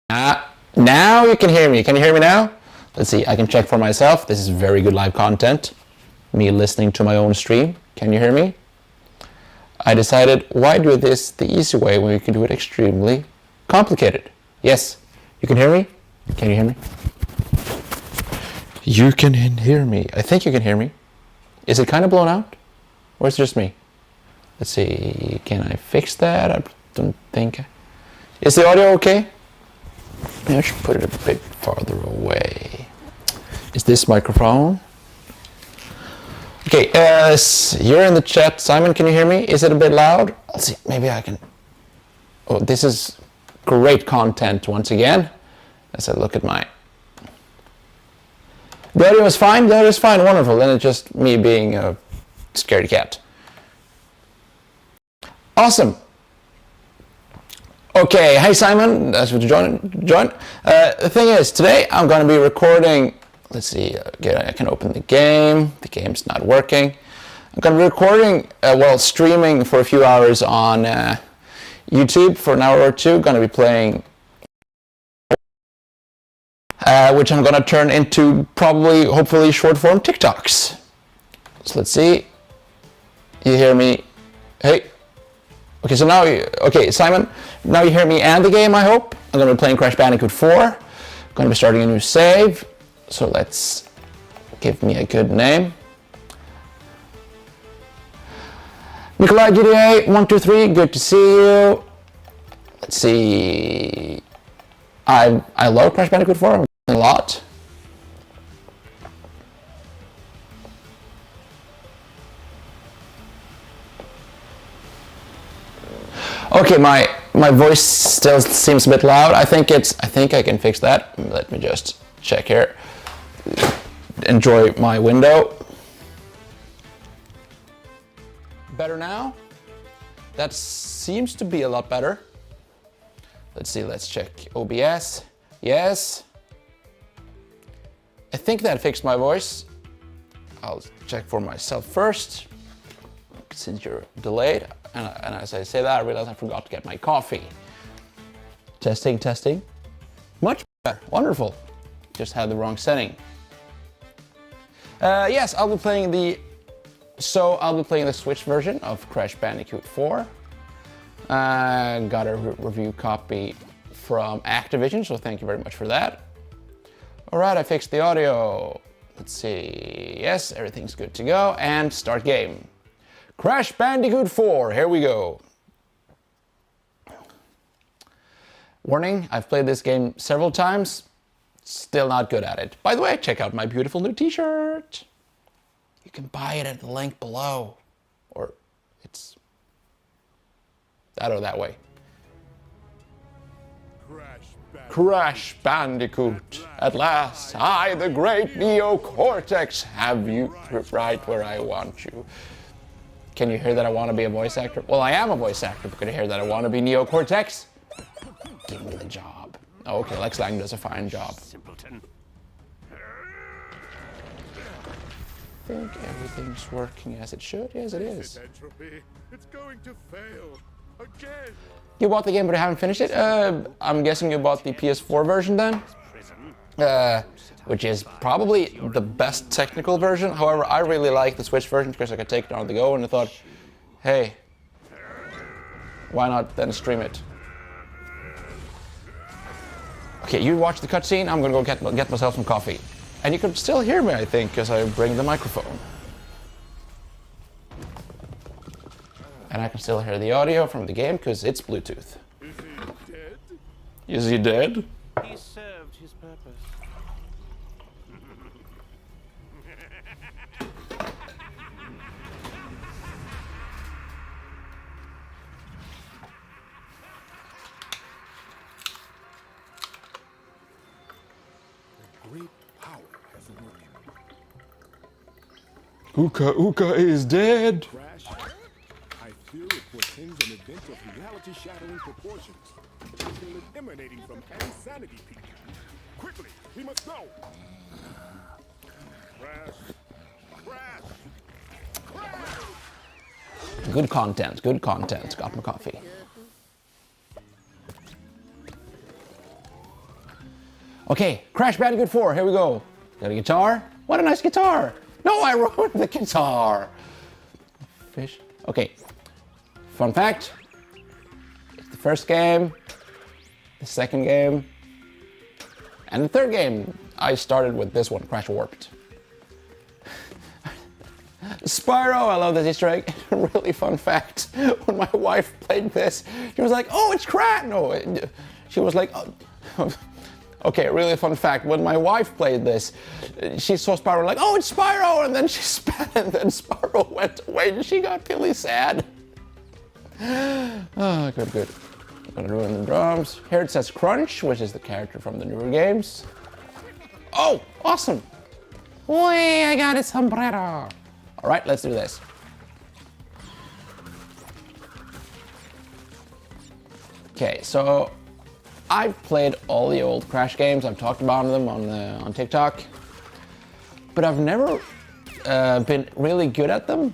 Now you can hear me. Can you hear me now? Let's see, I can check for myself. This is very good live content. Me listening to my own stream. Can you hear me? I decided, why do this the easy way when we can do it extremely complicated? Yes, you can hear me? Can you hear me? You can hear me. I think you can hear me. Is it kind of blown out? Or is it just me? Let's see, can I fix that? I don't think. Is the audio okay? Maybe I should put it a bit farther away. Is this microphone? Okay, you're in the chat. Simon, can you hear me? Is it a bit loud? Let's see, maybe I can. Oh, this is great content once again. As I look at my. The audio is fine? The audio is fine, wonderful. Then it's just me being a scaredy cat. Awesome. Okay, hey Simon, that's what you join. The thing is, today I'm going to be recording. Let's see, I can open the game. The game's not working. I'm going to be recording, streaming for a few hours on YouTube for an hour or two. Going to be playing, which I'm going to turn into probably, hopefully, short form TikToks. So let's see. You hear me? Hey. Okay, so now, Simon, now you hear me and the game, I hope. I'm going to be playing Crash Bandicoot 4. I'm going to be starting a new save. So let's give me a good name. Nikolai GDA 123, good to see you. Let's see. I love Crash Bandicoot 4 I'm a lot. Okay, my voice still seems a bit loud. I think I can fix that. Let me just check here. Enjoy my window. Better now? That seems to be a lot better. Let's see, let's check OBS. Yes. I think that fixed my voice. I'll check for myself first, since you're delayed. And as I say that, I realize I forgot to get my coffee. Testing, testing. Much better, wonderful. Just had the wrong setting. Yes, I'll be playing the Switch version of Crash Bandicoot 4. Got a review copy from Activision, so thank you very much for that. All right, I fixed the audio. Let's see. Yes, everything's good to go. And start game. Crash Bandicoot 4, here we go. Warning, I've played this game several times, still not good at it. By the way, check out my beautiful new t-shirt. You can buy it at the link below, or it's that or that way. Crash Bandicoot, at last, I, the great Neo Cortex, have you right where I want you. Can you hear that I want to be a voice actor? Well, I am a voice actor, but can you hear that I want to be Neo Cortex? Give me the job. Oh, okay, Lex Lang does a fine job. Simpleton. I think everything's working as it should. Yes, it is. It's going to fail again. You bought the game, but you haven't finished it? I'm guessing you bought the PS4 version then? Which is probably the best technical version. However, I really like the Switch version because I could take it on the go, and I thought, hey, why not then stream it? Okay, you watch the cutscene. I'm gonna go get myself some coffee. And you can still hear me, I think, because I bring the microphone. And I can still hear the audio from the game because it's Bluetooth. Is he dead? He served his purpose. Great power has awoken. Uka Uka is dead. Crash, I fear it portends an event of reality-shattering proportions, until emanating from insanity peak. Quickly, we must go. Crash, crash, crash. Good content, good content. Got my coffee. Okay, Crash Bandicoot 4, here we go. Got a guitar? What a nice guitar! No, I ruined the guitar! Fish. Okay. Fun fact. It's the first game, the second game, and the third game. I started with this one, Crash Warped. Spyro, I love this Easter egg. Really fun fact. When my wife played this, she was like, oh, it's Crash! No, she was like, oh. Okay, really fun fact. When my wife played this, she saw Spyro like, oh, it's Spyro! And then she spat and then Spyro went away and she got really sad. Oh, good. I'm gonna ruin the drums. Here it says Crunch, which is the character from the newer games. Oh, awesome! Whee, I got a sombrero! All right, let's do this. Okay, so I've played all the old Crash games. I've talked about them on TikTok, but I've never been really good at them.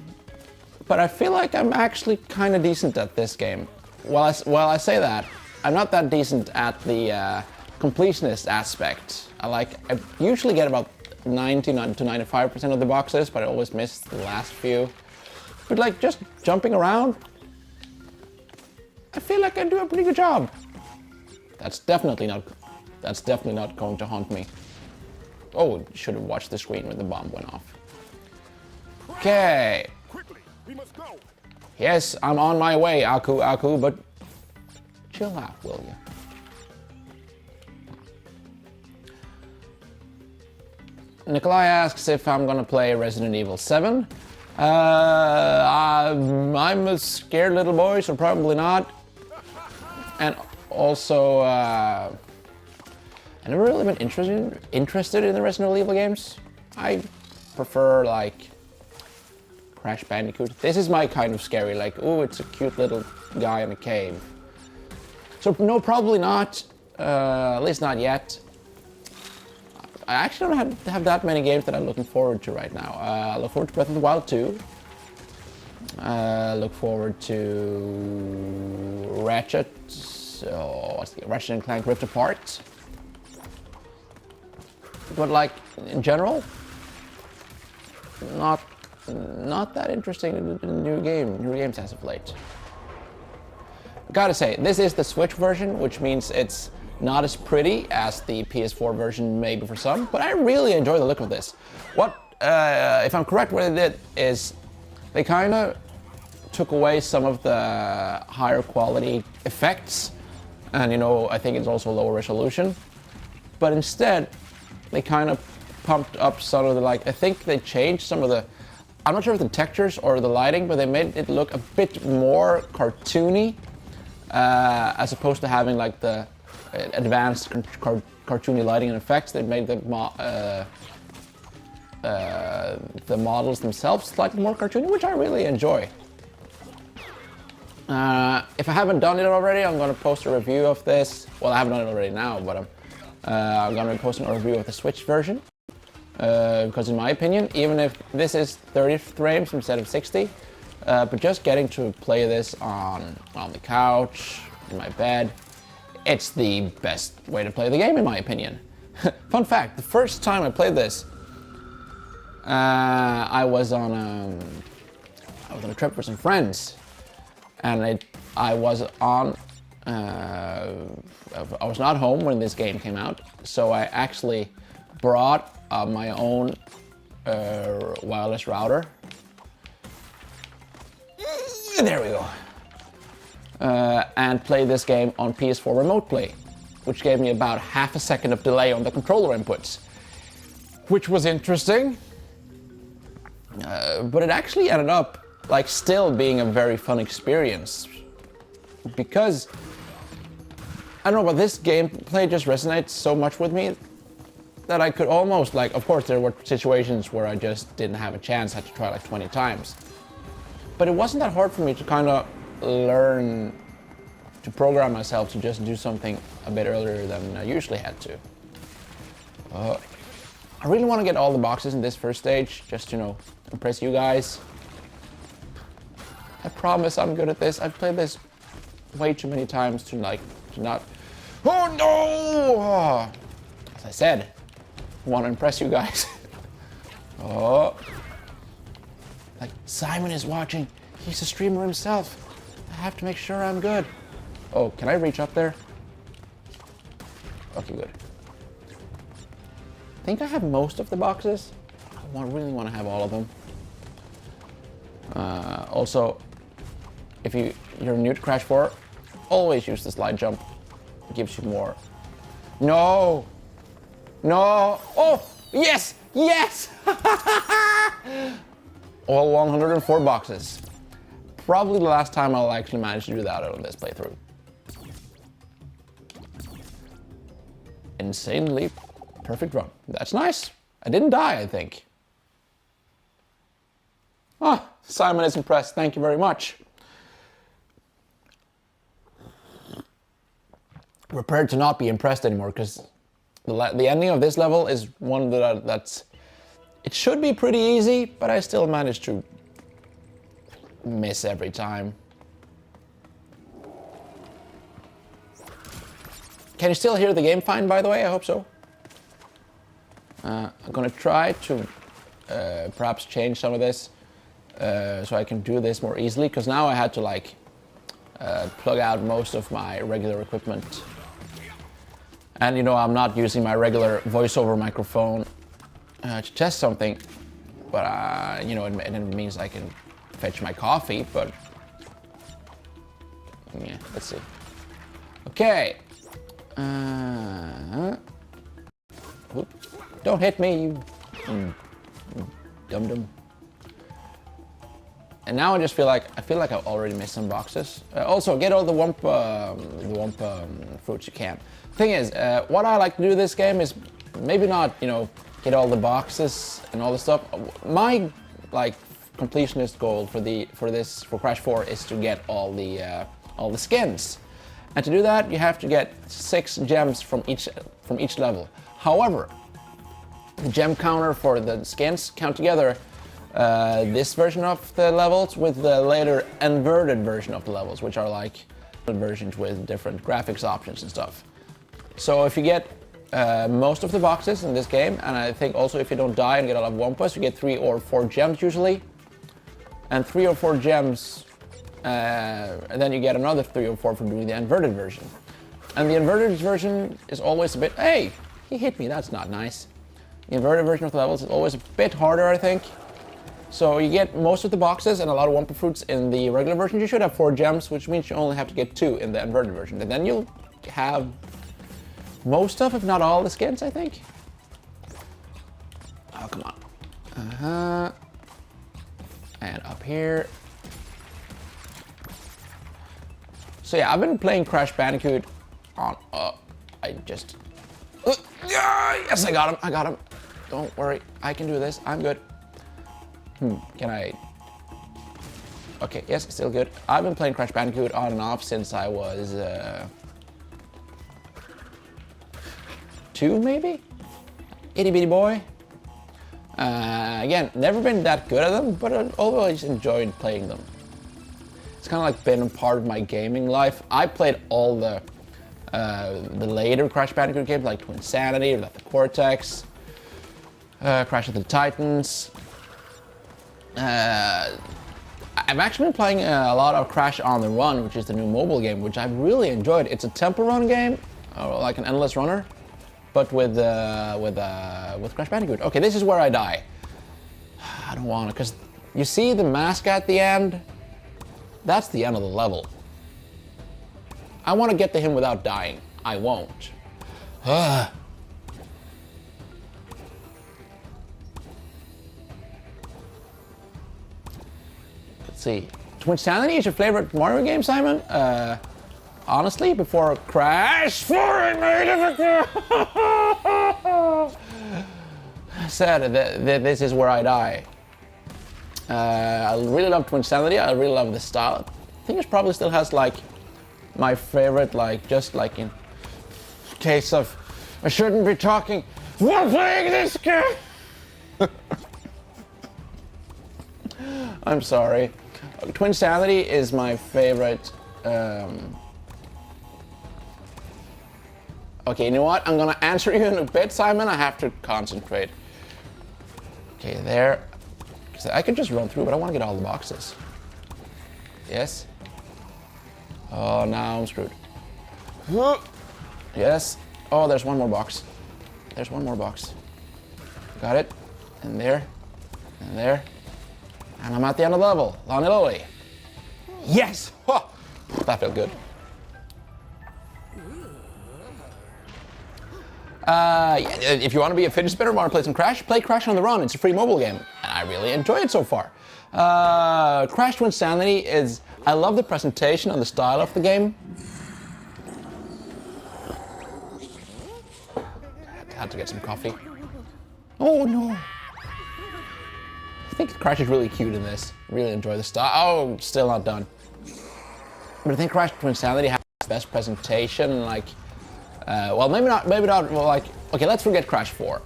But I feel like I'm actually kind of decent at this game. While I say that, I'm not that decent at the completionist aspect. I usually get about 90 to 95% of the boxes, but I always miss the last few. But like just jumping around, I feel like I do a pretty good job. That's definitely not going to haunt me. Oh, should have watched the screen when the bomb went off. Okay. Quickly, we must go. Yes, I'm on my way, Aku, but chill out, will you? Nikolai asks if I'm gonna play Resident Evil 7. I'm a scared little boy, so probably not. And also, I've never really been interested in the Resident Evil games. I prefer like Crash Bandicoot. This is my kind of scary, like, oh, it's a cute little guy in a cave. So no, probably not. At least not yet. I actually don't have that many games that I'm looking forward to right now. I look forward to Breath of the Wild 2. Look forward to Ratchet. So what's the Ratchet and Clank Rift Apart? But like in general, not that interesting in new games as of late. Gotta say, this is the Switch version, which means it's not as pretty as the PS4 version maybe for some, but I really enjoy the look of this. What, if I'm correct, what they did is they kind of took away some of the higher quality effects, and you know, I think it's also lower resolution, but instead they kind of pumped up some of the, like, I think they changed some of the, I'm not sure if the textures or the lighting, but they made it look a bit more cartoony, as opposed to having like the advanced cartoony lighting and effects. They made the models themselves slightly more cartoony, which I really enjoy. If I haven't done it already, I'm going to post a review of this. Well, I haven't done it already now, but I'm going to be posting a review of the Switch version. Because in my opinion, even if this is 30 frames instead of 60, but just getting to play this on the couch, in my bed, it's the best way to play the game in my opinion. Fun fact, the first time I played this, I was on a trip with some friends, and I was not home when this game came out, so I actually brought my own wireless router. There we go. And play this game on PS4 Remote Play, which gave me about half a second of delay on the controller inputs, which was interesting. But it actually ended up like still being a very fun experience, because I don't know, but this gameplay just resonates so much with me that I could almost, like, of course there were situations where I just didn't have a chance, had to try like 20 times. But it wasn't that hard for me to kind of learn to program myself to just do something a bit earlier than I usually had to. I really want to get all the boxes in this first stage, just, you know, impress you guys. I promise I'm good at this. I've played this way too many times to not... Oh no! As I said, I want to impress you guys. Oh. Like, Simon is watching. He's a streamer himself. I have to make sure I'm good. Oh, can I reach up there? Okay, good. I think I have most of the boxes. I really want to have all of them. Also, if you're new to Crash 4, always use the slide jump. It gives you more. No! No! Oh! Yes! Yes! All 104 boxes. Probably the last time I'll actually manage to do that on this playthrough. Insanely perfect run. That's nice. I didn't die, I think. Ah, Simon is impressed. Thank you very much. Prepared to not be impressed anymore, because the ending of this level is one that's... It should be pretty easy, but I still managed to miss every time. Can you still hear the game fine, by the way? I hope so. I'm gonna try to perhaps change some of this so I can do this more easily, because now I had to like plug out most of my regular equipment. And you know, I'm not using my regular voiceover microphone to test something, but you know, it means I can fetch my coffee, but yeah, let's see. Okay. Don't hit me, you dum-dum. And now I just feel like I've already missed some boxes. Also, get all the wump fruits you can. Thing is, what I like to do this game is maybe not, you know, get all the boxes and all the stuff. My like completionist goal for Crash 4 is to get all the skins. And to do that, you have to get 6 gems from each level. However, the gem counter for the skins count together this version of the levels with the later inverted version of the levels, which are like versions with different graphics options and stuff. So if you get most of the boxes in this game, and I think also if you don't die and get a lot of Wumpas, you get 3 or 4 gems usually. And 3 or 4 gems, and then you get another 3 or 4 for doing the inverted version. And the inverted version is always a bit, hey, he hit me, that's not nice. The inverted version of the levels is always a bit harder, I think. So you get most of the boxes and a lot of Wumpa fruits in the regular version. You should have 4 gems, which means you only have to get 2 in the inverted version. And then you'll have most of, if not all, the skins, I think. Oh, come on. And up here. So yeah, I've been playing Crash Bandicoot on, yes, I got him. Don't worry, I can do this, I'm good. Can I? Okay, yes, still good. I've been playing Crash Bandicoot on and off since I was 2, maybe? Itty bitty boy. Again, never been that good at them, but I've always enjoyed playing them. It's kind of like been a part of my gaming life. I played all the later Crash Bandicoot games, like Twin Sanity, or like the Cortex, Crash of the Titans. I've actually been playing a lot of Crash on the Run, which is the new mobile game, which I've really enjoyed. It's a temple run game, or like an endless runner, but with Crash Bandicoot. Okay, this is where I die. I don't want to, because you see the mask at the end? That's the end of the level. I want to get to him without dying. I won't. Let's see. Twin Sanity is your favorite Mario game, Simon? Honestly, before Crash 4, I made it. Said that this is where I die. I really love Twin Sanity. I really love the style. I think it probably still has like my favorite, like just like in case of I shouldn't be talking while playing this game. I'm sorry. Twin Sanity is my favorite Okay, you know what? I'm gonna answer you in a bit, Simon. I have to concentrate. Okay, there. So I could just run through, but I want to get all the boxes. Yes. Oh, now I'm screwed. Yes. Oh, there's one more box. There's one more box. Got it. And there. And there. And I'm at the end of the level. Lonely Lolly. Yes! Oh, that felt good. Yeah, if you want to be a fidget spinner, want to play some Crash, play Crash on the Run. It's a free mobile game, and I really enjoy it so far. Crash Twinsanity is... I love the presentation and the style of the game. I had to get some coffee. Oh no! I think Crash is really cute in this. Really enjoy the style. Oh, still not done. But I think Crash Twinsanity has the best presentation, like... well, maybe not, well, like, okay, let's forget Crash 4.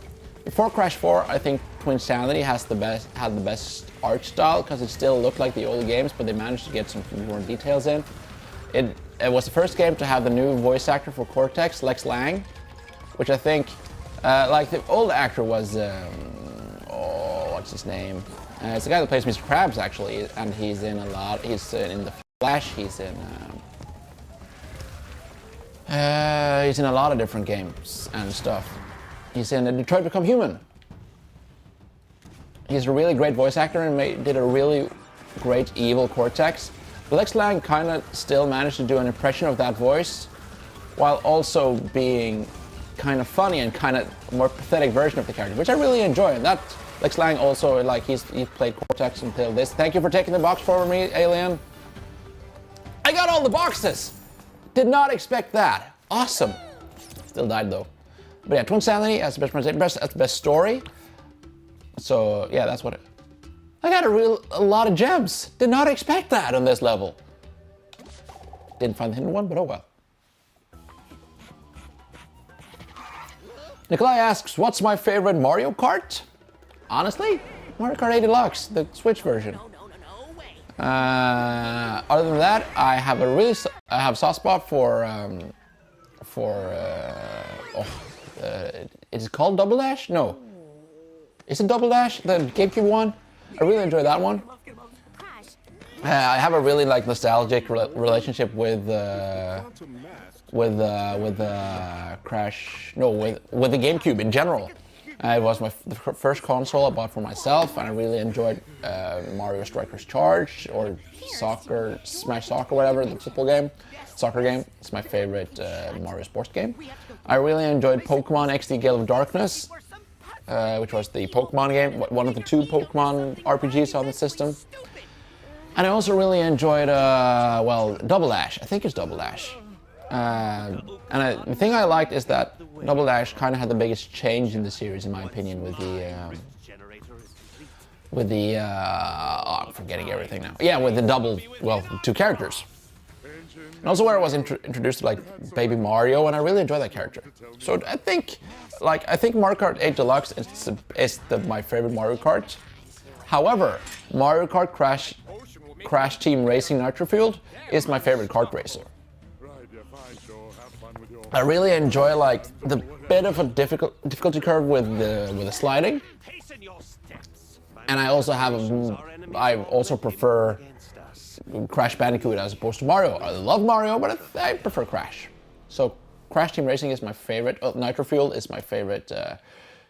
Before Crash 4, I think Twinsanity had the best art style, because it still looked like the old games, but they managed to get some more details in. It was the first game to have the new voice actor for Cortex, Lex Lang, which I think, like the old actor was, oh, what's his name? It's the guy that plays Mr. Krabs, actually, and he's in a lot, he's in The Flash, he's in a lot of different games and stuff. He's in Detroit Become Human. He's a really great voice actor and did a really great evil Cortex. Lex Lang kind of still managed to do an impression of that voice, while also being kind of funny and kind of more pathetic version of the character, which I really enjoy. And that Lex Lang also, like, he played Cortex until this. Thank you for taking the box for me, Alien. I got all the boxes. Did not expect that. Awesome. Still died though. But yeah, Twinsanity as the best presentation, as the best story. So yeah, that's what it. I got a lot of gems. Did not expect that on this level. Didn't find the hidden one, but oh well. Nikolai asks, what's my favorite Mario Kart? Honestly, Mario Kart 8 Deluxe, the Switch version. Other than that, I have a soft spot for is it called Double Dash? No. Is it Double Dash? The GameCube one? I really enjoy that one. I have a really nostalgic relationship with Crash. No, with the GameCube in general. It was the first console I bought for myself, and I really enjoyed Mario Strikers Charge or Smash Soccer, whatever, the football game, soccer game. It's my favorite Mario sports game. I really enjoyed Pokemon XD Gale of Darkness, which was the Pokemon game, one of the 2 Pokemon RPGs on the system. And I also really enjoyed, Double Dash. I think it's Double Dash. The thing I liked is that Double Dash kind of had the biggest change in the series, in my opinion, with the I'm forgetting everything now. Yeah, with the 2 characters. And also where I was introduced to Baby Mario, and I really enjoy that character. So I think Mario Kart 8 Deluxe is my favorite Mario Kart. However, Mario Kart Crash Team Racing Nitro Fueled is my favorite kart racer. I really enjoy the bit of a difficulty curve with the sliding, and I also prefer Crash Bandicoot as opposed to Mario. I love Mario, but I prefer Crash. So Crash Team Racing is my favorite. Nitro Fuel is my favorite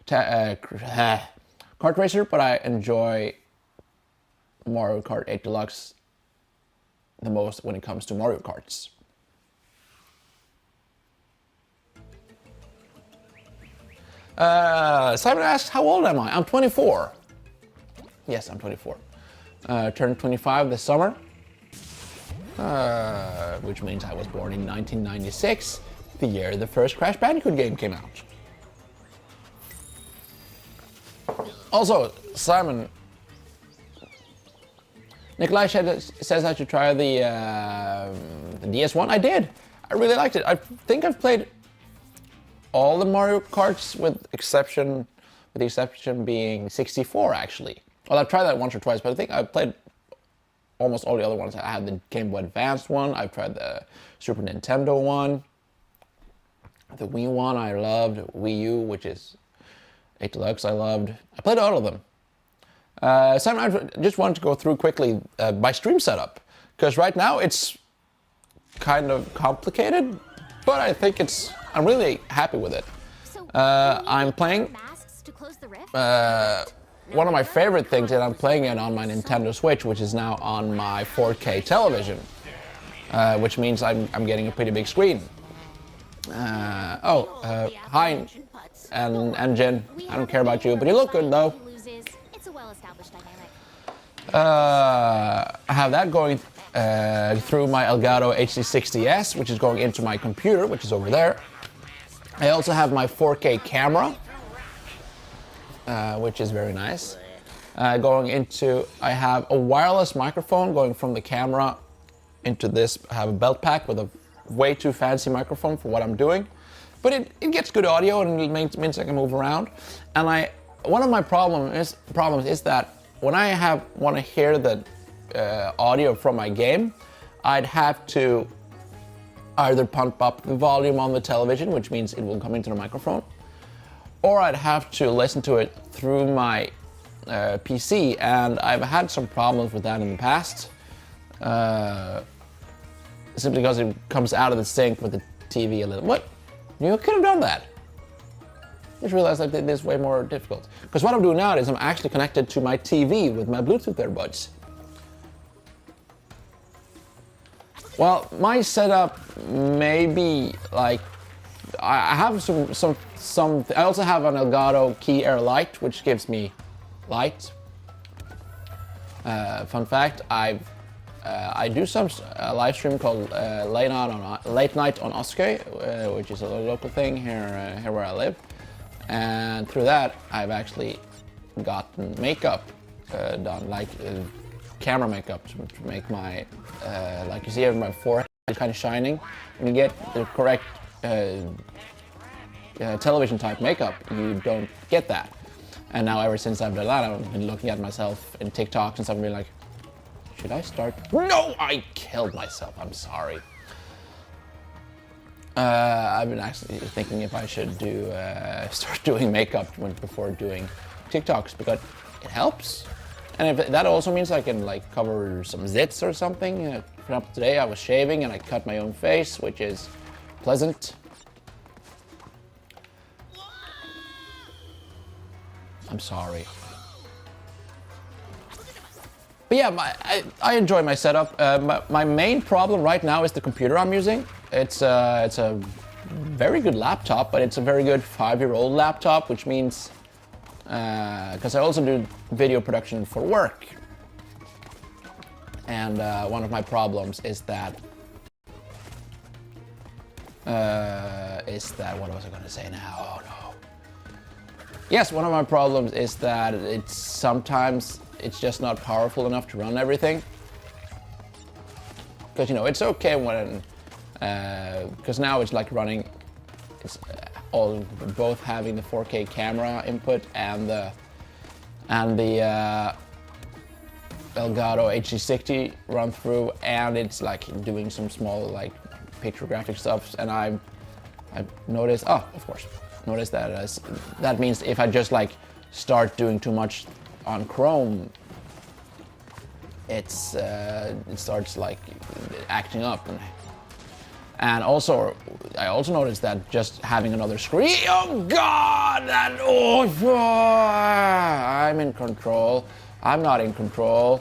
kart racer, but I enjoy Mario Kart 8 Deluxe the most when it comes to Mario Karts. Simon asks, how old am I? I'm 24. Yes, I'm 24. Turned 25 this summer, which means I was born in 1996, the year the first Crash Bandicoot game came out. Also, Simon, Nikolai says I should try the DS1. I did. I really liked it. I think I've played all the Mario Karts with the exception being 64 actually. Well, I've tried that once or twice, but I think I've played almost all the other ones. I had the Game Boy Advance one, I've tried the Super Nintendo one, The Wii one I loved, Wii U, which is 8 Deluxe I loved. I played all of them. So I just wanted to go through quickly my stream setup, because right now it's kind of complicated, but I think I'm really happy with it. I'm playing one of my favorite things, and I'm playing it on my Nintendo Switch, which is now on my 4K television, which means I'm getting a pretty big screen. Hi, and Jen. I don't care about you, but you look good though. I have that going through my Elgato HD60S, which is going into my computer, which is over there. I also have my 4K camera, which is very nice. I have a wireless microphone going from the camera into this. I have a belt pack with a way too fancy microphone for what I'm doing, but it gets good audio and it means I can move around. And one of my problems is that when I want to hear the audio from my game, I'd have to either pump up the volume on the television, which means it will come into the microphone, or I'd have to listen to it through my PC, and I've had some problems with that in the past, simply because it comes out of the sync with the TV a little. What? You could have done that. Just realized I did this way more difficult. Because what I'm doing now is I'm actually connected to my TV with my Bluetooth earbuds. Well, my setup maybe like I have some. I also have an Elgato Key Air Lite, which gives me light. Fun fact: I do some live stream called Late Night on Oskøy, which is a local thing here where I live. And through that, I've actually gotten makeup done, like camera makeup to make my, like you see here, my forehead is kind of shining. When you get the correct television type makeup, you don't get that. And now ever since I've done that, I've been looking at myself in TikToks and stuff and being like, should I start? No, I killed myself, I'm sorry. I've been actually thinking if I should start doing makeup before doing TikToks, because it helps. And if that also means I can like cover some zits or something. For example, today I was shaving and I cut my own face, which is pleasant. I'm sorry. But yeah, I enjoy my setup. My main problem right now is the computer I'm using. It's a very good laptop, but it's a very good 5-year-old laptop, which means because I also do video production for work, and one of my problems is that what was I going to say now? Oh no. Yes, one of my problems is that sometimes it's just not powerful enough to run everything. Because it's okay when because now it's like running, both having the 4K camera input and the Elgato HD60 run through, and it's like doing some small like pictographic stuff. And I've noticed, noticed that that means if I just like start doing too much on Chrome, it starts like acting up. And also, I also noticed that just having another screen, oh God, I'm in control. I'm not in control.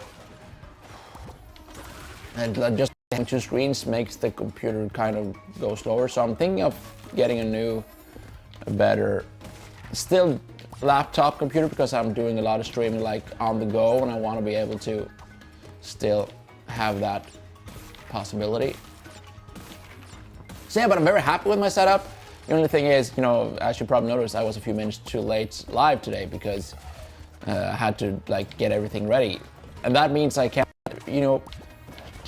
And just having 2 screens makes the computer kind of go slower. So I'm thinking of getting a better, still laptop computer, because I'm doing a lot of streaming like on the go, and I want to be able to still have that possibility. So yeah, but I'm very happy with my setup. The only thing is, as you probably noticed, I was a few minutes too late live today because I had to like get everything ready. And that means I can't, 2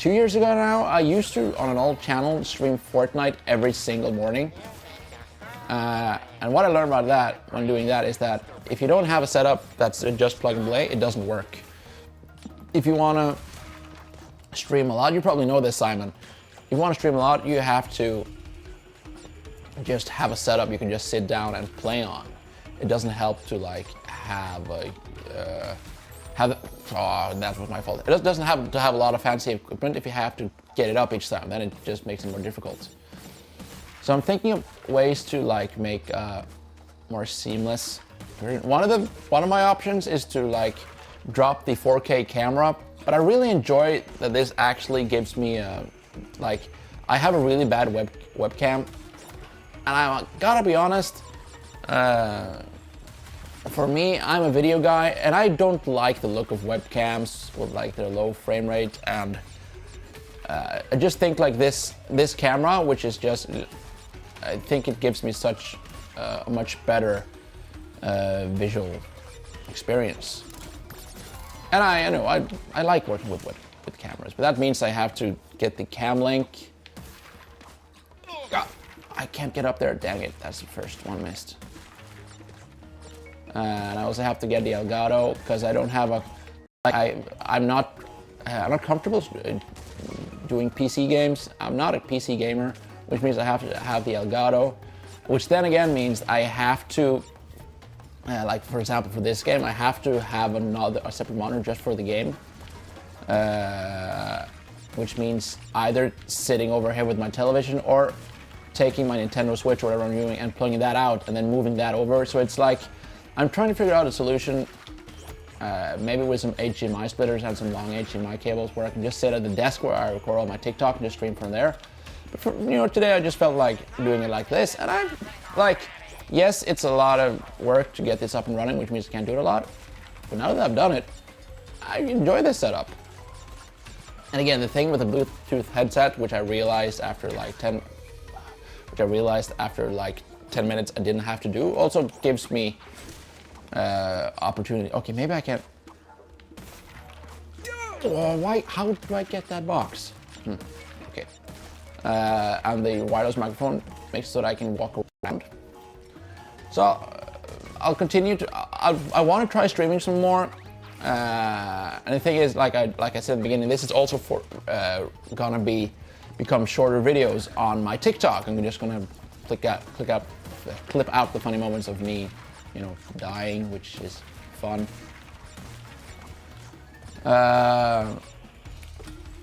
years ago now, I used to, on an old channel, stream Fortnite every single morning. And what I learned about that when doing that is that if you don't have a setup that's just plug and play, it doesn't work. If you want to stream a lot, you probably know this, Simon. If you want to stream a lot, you have to just have a setup you can just sit down and play on. It doesn't help to like have a that was my fault. It doesn't have to have a lot of fancy equipment if you have to get it up each time. Then it just makes it more difficult. So I'm thinking of ways to like make more seamless. One of my options is to like drop the 4K camera, but I really enjoy that this actually gives me like I have a really bad webcam, and I gotta be honest. For me, I'm a video guy, and I don't like the look of webcams with like their low frame rate, and I just think like this camera, which is just, I think it gives me such a much better visual experience. And I like working with cameras, but that means I have to get the cam link. God, I can't get up there. Dang it! That's the first one missed. And I also have to get the Elgato because I don't have a. I'm not comfortable doing PC games. I'm not a PC gamer, which means I have to have the Elgato, which then again means I have to. Like for example, for this game, I have to have a separate monitor just for the game, which means either sitting over here with my television or taking my Nintendo Switch or whatever I'm doing and plugging that out and then moving that over. So it's like I'm trying to figure out a solution, maybe with some HDMI splitters and some long HDMI cables where I can just sit at the desk where I record all my TikTok and just stream from there. But for, today I just felt like doing it like this, and I'm like. Yes, it's a lot of work to get this up and running, which means I can't do it a lot. But now that I've done it, I enjoy this setup. And again, the thing with the Bluetooth headset, which I realized after like 10 minutes I didn't have to do, also gives me opportunity. Okay, maybe I can't. Oh, why? How do I get that box? Okay. And the wireless microphone makes it so that I can walk around. So I'll continue to. I want to try streaming some more, and the thing is, like I said at the beginning, this is also for gonna become shorter videos on my TikTok. I'm just gonna clip out the funny moments of me, dying, which is fun.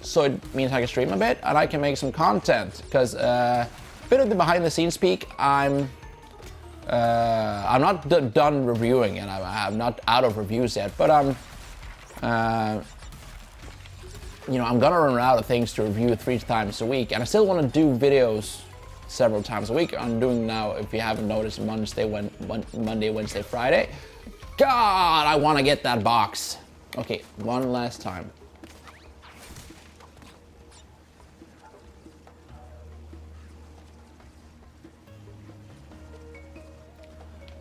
So it means I can stream a bit and I can make some content because a bit of the behind the scenes speak. I'm not done reviewing, and I'm not out of reviews yet. But I'm gonna run out of things to review 3 times a week, and I still want to do videos several times a week. I'm doing now, if you haven't noticed, Monday, Wednesday, Friday. God, I want to get that box. Okay, one last time.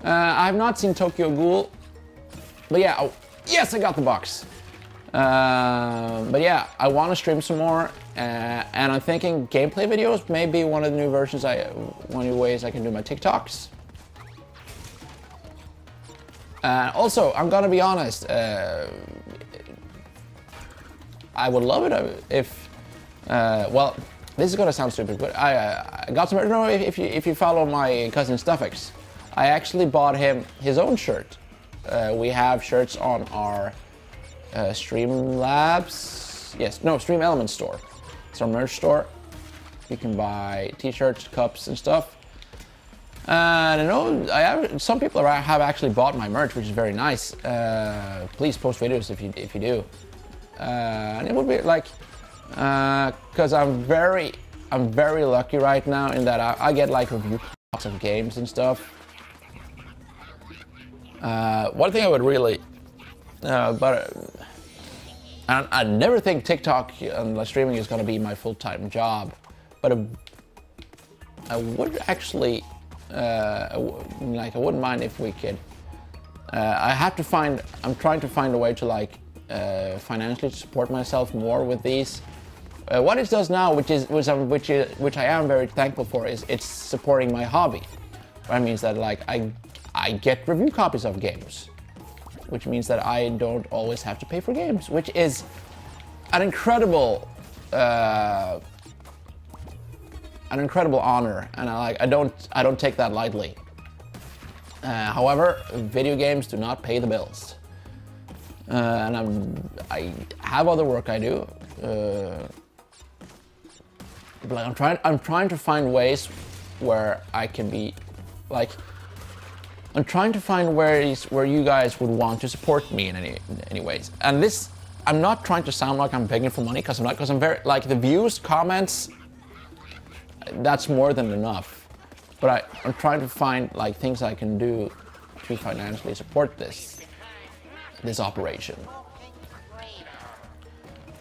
I have not seen Tokyo Ghoul, but yeah, yes, I got the box. But yeah, I want to stream some more, and I'm thinking gameplay videos may be one of the new versions, one of the ways I can do my TikToks. Also, I'm gonna be honest, I would love it if, well, this is gonna sound stupid, but I got some, if you follow my cousin Stuffix, I actually bought him his own shirt. We have shirts on our Stream Elements store. It's our merch store. You can buy t-shirts, cups, and stuff. And I know some people have actually bought my merch, which is very nice. Please post videos if you do. And it would be like, because I'm very lucky right now in that I get like review of games and stuff. One thing I would really, I never think TikTok and streaming is going to be my full-time job, but I would actually, I wouldn't mind if we could. I'm trying to find a way to like financially support myself more with these. What it does now, which I am very thankful for, is it's supporting my hobby. That means that like I get review copies of games, which means that I don't always have to pay for games, which is an incredible an incredible honor, and I don't take that lightly. However, video games do not pay the bills, and I have other work I do. But I'm trying to find ways where I can be like. I'm trying to find ways where you guys would want to support me in any ways. And this, I'm not trying to sound like I'm begging for money, because I'm not, because I'm very, like, the views, comments, that's more than enough. But I'm trying to find, like, things I can do to financially support this operation.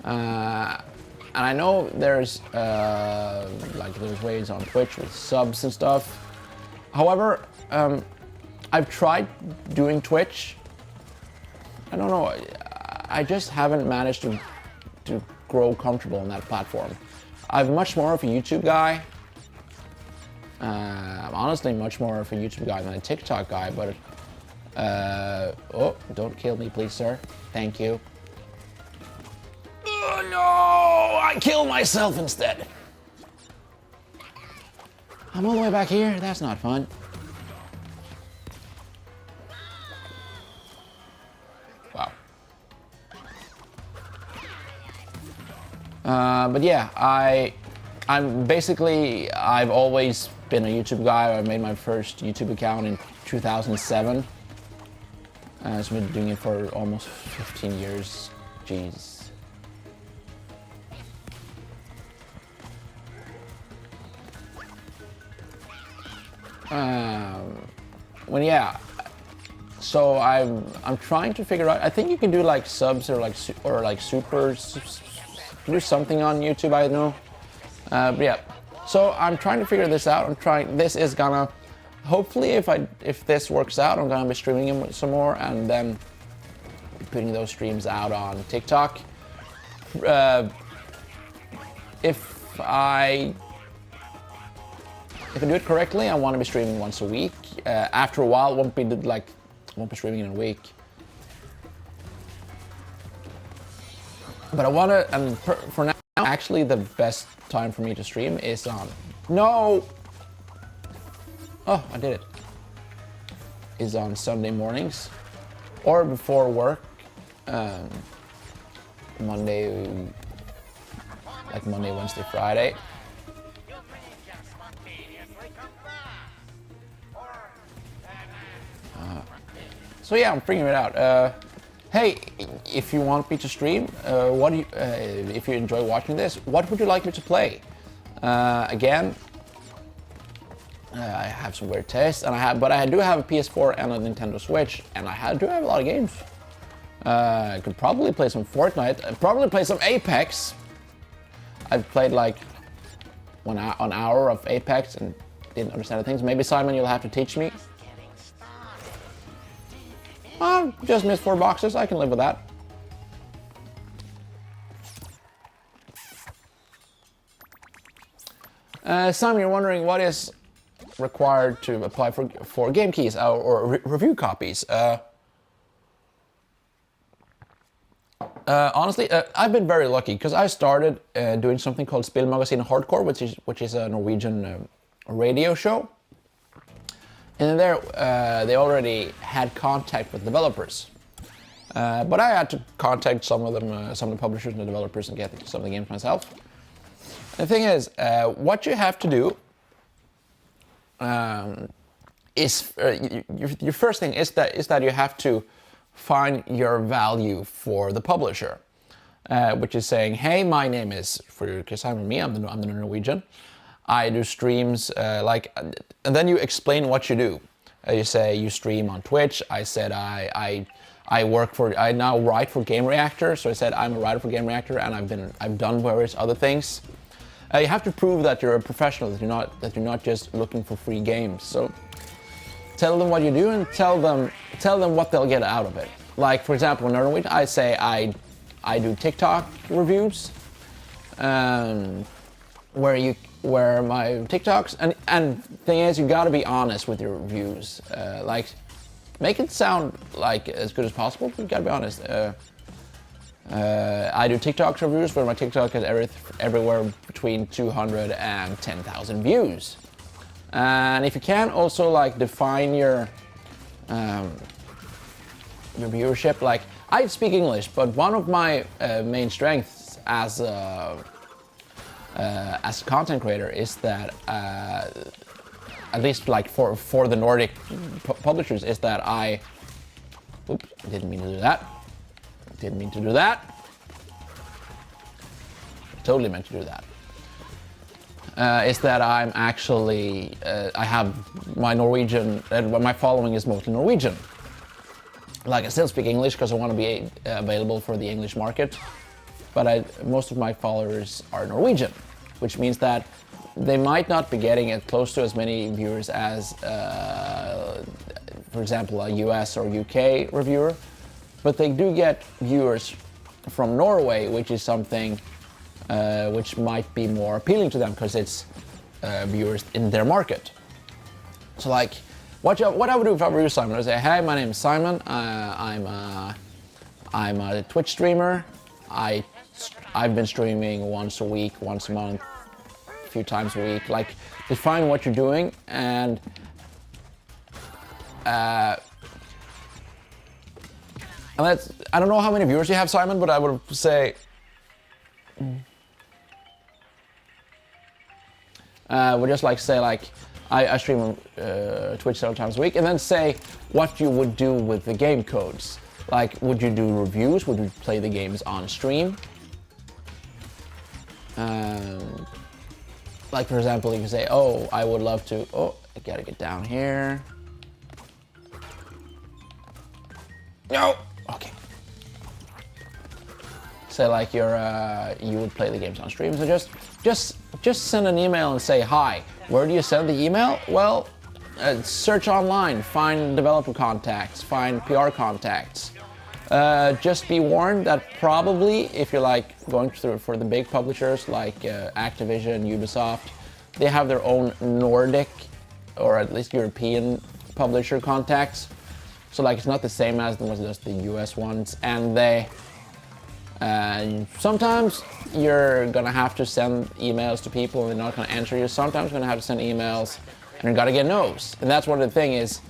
And I know there's ways on Twitch with subs and stuff. However, I've tried doing Twitch. I don't know. I just haven't managed to grow comfortable on that platform. I'm much more of a YouTube guy. I'm honestly much more of a YouTube guy than a TikTok guy. But oh, don't kill me, please, sir. Thank you. Oh no! I killed myself instead. I'm all the way back here. That's not fun. But yeah, I've always been a YouTube guy. I made my first YouTube account in 2007. I've been doing it for almost 15 years. Jeez. So I'm trying to figure out. I think you can do like subs or like supers. Do something on YouTube, I know. But yeah, so I'm trying to figure this out. This is gonna, hopefully if this works out, I'm gonna be streaming them some more and then putting those streams out on TikTok. If I do it correctly, I want to be streaming once a week. After a while, won't be streaming in a week. But I want to, and for now, actually the best time for me to stream is on, no! Oh, I did it. Is on Sunday mornings, or before work, Monday, Wednesday, Friday. So yeah, I'm figuring it out. Hey, if you want me to stream, if you enjoy watching this, what would you like me to play? Again, I have some weird tastes, but I do have a PS4 and a Nintendo Switch, and I do have a lot of games. I could probably play some Fortnite. I'd probably play some Apex. I've played like an hour of Apex and didn't understand the things. Maybe Simon, you'll have to teach me. Just missed 4 boxes. I can live with that. Simon, you're wondering what is required to apply for game keys or review copies. Honestly, I've been very lucky because I started doing something called Spillmagasin Hardcore, which is a Norwegian radio show. And there, they already had contact with developers, but I had to contact some of the publishers and the developers, and get some of the games myself. The thing is, what you have to do is your first thing is that you have to find your value for the publisher, which is saying, hey, my name is, because I'm the Norwegian. I do streams, and then you explain what you do. You say you stream on Twitch. I said I now write for Game Reactor. So I said I'm a writer for Game Reactor, and I've done various other things. You have to prove that you're a professional, that you're not just looking for free games. So tell them what you do and tell them what they'll get out of it. Like for example, in NerdyNorwegian, I say I do TikTok reviews, where my TikToks, and thing is, you gotta be honest with your reviews. Like, make it sound like as good as possible, but you gotta be honest. I do TikTok reviews where my TikTok is everywhere between 200 and 10,000 views. And if you can also like define your viewership, like I speak English, but one of my main strengths as a content creator is that at least like for the Nordic publishers is that oops, didn't mean to do that. Didn't mean to do that. Totally meant to do that. Is that I'm actually, I have my Norwegian, my following is mostly Norwegian. Like I still speak English because I want to be available for the English market, but most of my followers are Norwegian, which means that they might not be getting it close to as many viewers as, for example, a US or UK reviewer, but they do get viewers from Norway, which is something which might be more appealing to them because it's viewers in their market. So like, what I would do if I were you, Simon, I would say, hey, my name is Simon, I'm a Twitch streamer, I've been streaming once a week, once a month, a few times a week. Like, define what you're doing, and that's, I don't know how many viewers you have, Simon, but I would say would just like say like I stream on Twitch several times a week, and then say what you would do with the game codes. Like, would you do reviews? Would you play the games on stream? Like, for example, you can say, oh, I would love to, oh, I gotta get down here. No! Okay. Say like you would play the games on stream, so just send an email and say hi. Where do you send the email? Well, search online, find developer contacts, find PR contacts. Just be warned that probably if you're like going through for the big publishers like Activision, Ubisoft, they have their own Nordic or at least European publisher contacts. So like it's not the same as the US ones, and they sometimes you're gonna have to send emails to people and they're not gonna answer you. Sometimes you're gonna have to send emails and you gotta get no's. And that's one of the thing is,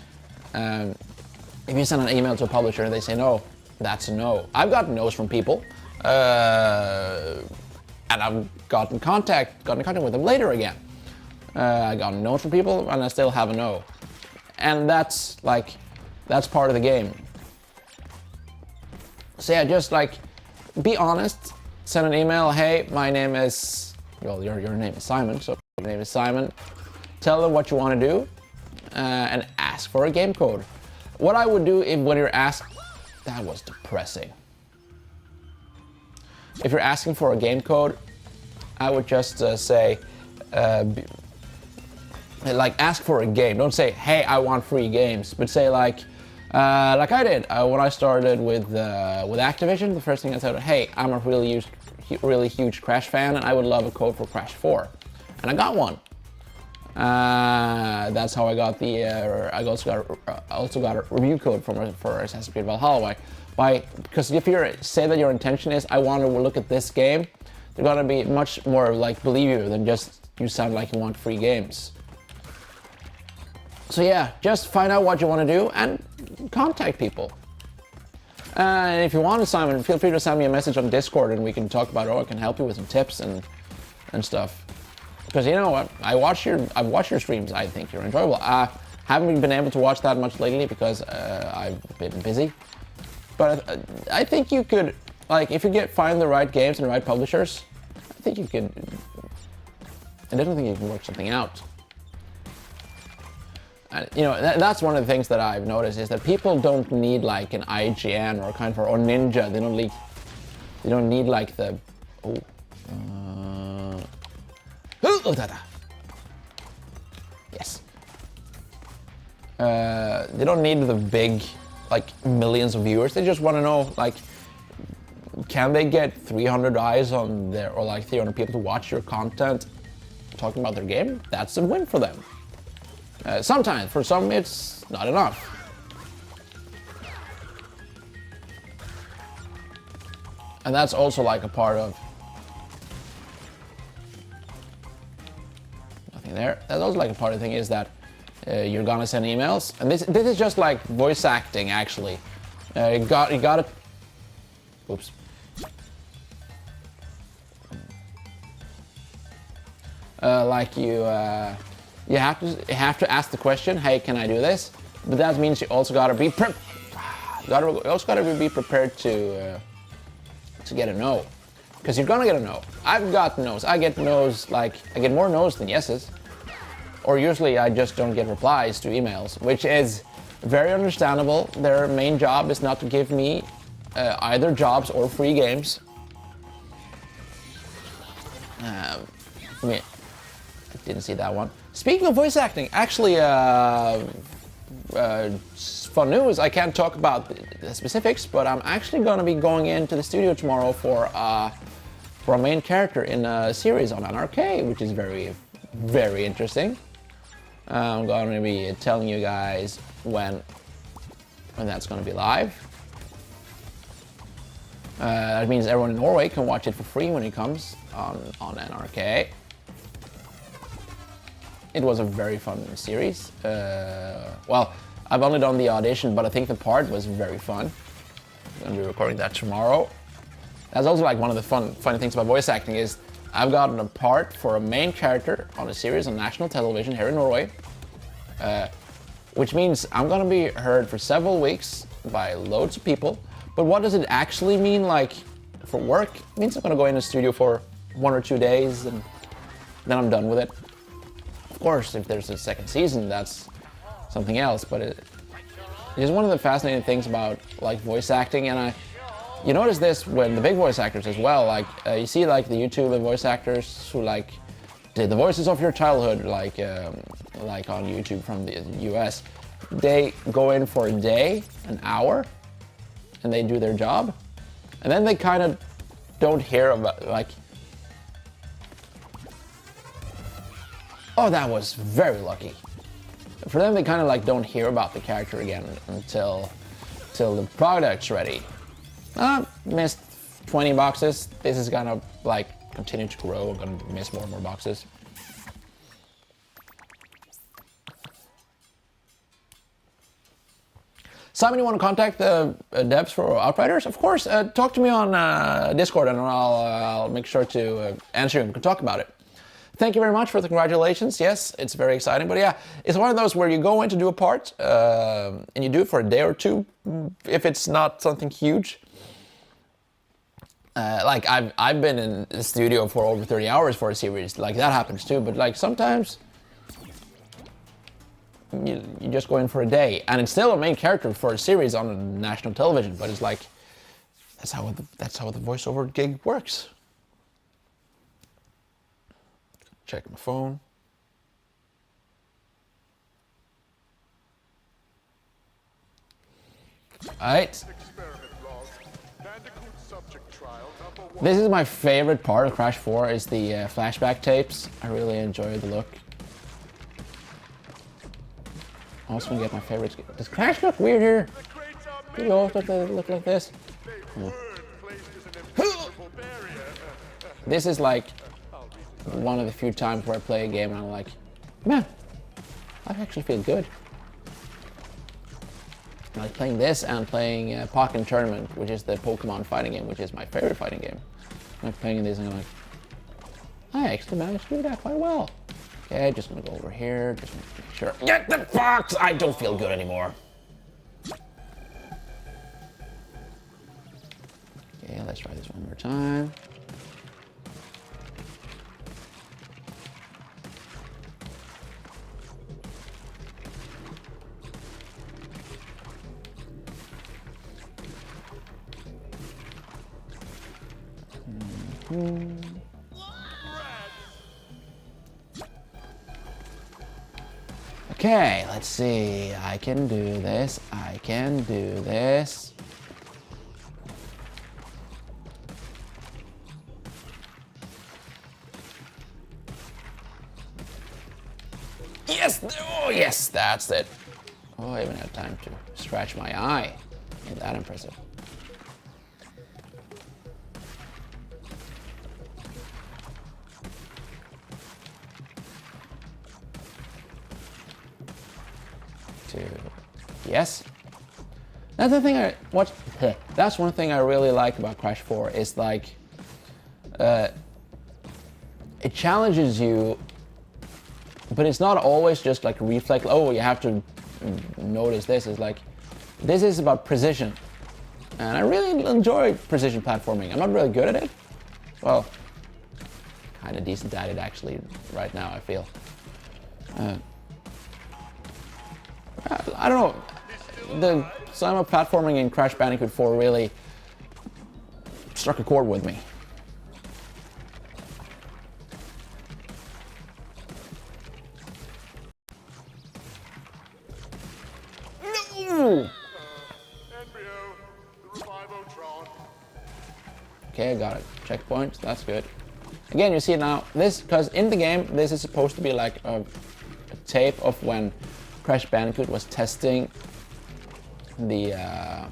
if you send an email to a publisher and they say no, that's a no. I've gotten no's from people, and I've gotten in contact with them later again. I got no's from people and I still have a no. And that's part of the game. So yeah, just like, be honest, send an email, hey, my name is, well, your name is Simon, so your name is Simon. Tell them what you want to do, and ask for a game code. What I would do when you're asked, that was depressing. If you're asking for a game code, I would just say, like, ask for a game. Don't say, hey, I want free games, but say like I did when I started with Activision. The first thing I said, hey, I'm a really huge Crash fan, and I would love a code for Crash 4, and I got one. That's how I got the. I also got a review code for Assassin's Creed Valhalla. Because if you say that your intention is I want to look at this game, they're gonna be much more like believe you than just you sound like you want free games. So yeah, just find out what you want to do and contact people. And if you want, Simon, feel free to send me a message on Discord and we can talk about it, or I can help you with some tips and stuff. Because you know what, I've watched your streams. I think you're enjoyable. Haven't been able to watch that much lately because I've been busy. But I think you could, like, if you find the right games and the right publishers, I think you could. I don't think you can work something out. You know, that's one of the things that I've noticed is that people don't need like an IGN or or Ninja. They don't need like the yes. They don't need the big like millions of viewers. They just want to know like, can they get 300 eyes on their, or like 300 people to watch your content talking about their game? That's a win for them. Sometimes, for some, it's not enough. And that's also like a part of... Nothing there. That's also like a part of the thing is that you're gonna send emails. And this is just like voice acting, actually. You gotta... Oops. Like you have to ask the question, hey, can I do this? But that means you also gotta be prepared to get a no, because you're gonna get a no. I've got no's. I get no's, like I get more no's than yeses, or usually I just don't get replies to emails, which is very understandable. Their main job is not to give me either jobs or free games. I mean, I didn't see that one. Speaking of voice acting, actually, fun news. I can't talk about the specifics, but I'm actually going to be going into the studio tomorrow for a main character in a series on NRK, which is very, very interesting. I'm going to be telling you guys when that's going to be live. That means everyone in Norway can watch it for free when it comes on NRK. It was a very fun series. Well, I've only done the audition, but I think the part was very fun. I'm gonna be recording that tomorrow. That's also like one of the funny things about voice acting is I've gotten a part for a main character on a series on national television here in Norway, which means I'm gonna be heard for several weeks by loads of people. But what does it actually mean, like, for work? It means I'm gonna go in the studio for 1 or 2 days and then I'm done with it. Of course, if there's a second season, that's something else, but it is one of the fascinating things about like voice acting, and you notice this when the big voice actors as well, like you see like the YouTube voice actors who like did the voices of your childhood, like on YouTube from the US, they go in for a day, an hour, and they do their job, and then they kind of don't hear about like, oh, that was very lucky. For them, they kind of like don't hear about the character again until the product's ready. Missed 20 boxes. This is gonna like continue to grow. I'm gonna miss more and more boxes. Simon, you want to contact the devs for Outriders? Of course. Talk to me on Discord, and I'll make sure to answer you and we can talk about it. Thank you very much for the congratulations. Yes, it's very exciting. But yeah, it's one of those where you go in to do a part and you do it for a day or two if it's not something huge. Like I've been in the studio for over 30 hours for a series. Like that happens too. But like sometimes you just go in for a day, and it's still a main character for a series on national television. But it's like that's how the voiceover gig works. Check my phone. Alright. This is my favorite part of Crash 4 is the flashback tapes. I really enjoy the look. Also gonna get my favorites. Does Crash look weird here? Do you always look like this? This is like one of the few times where I play a game and I'm like, man, I actually feel good. I like playing this and playing Pokken Tournament, which is the Pokemon fighting game, which is my favorite fighting game. I'm playing this and I'm like, I actually managed to do that quite well. Okay, just gonna go over here, just make sure. Get the box! I don't feel good anymore. Okay, let's try this one more time. Okay, let's see. I can do this. I can do this. Yes! Oh, yes, that's it. Oh, I even had time to scratch my eye. Ain't that impressive? Yes. That's the thing that's one thing I really like about Crash 4 is like it challenges you, but it's not always just like reflex. Oh, you have to notice this. It's like this is about precision, and I really enjoy precision platforming. I'm not really good at it. Well, kind of decent at it actually right now. I feel. I don't know. The some of platforming in Crash Bandicoot 4 really struck a chord with me. No! Okay, I got it. Checkpoint. That's good. Again, you see now this because in the game this is supposed to be like a tape of when Crash Bandicoot was testing it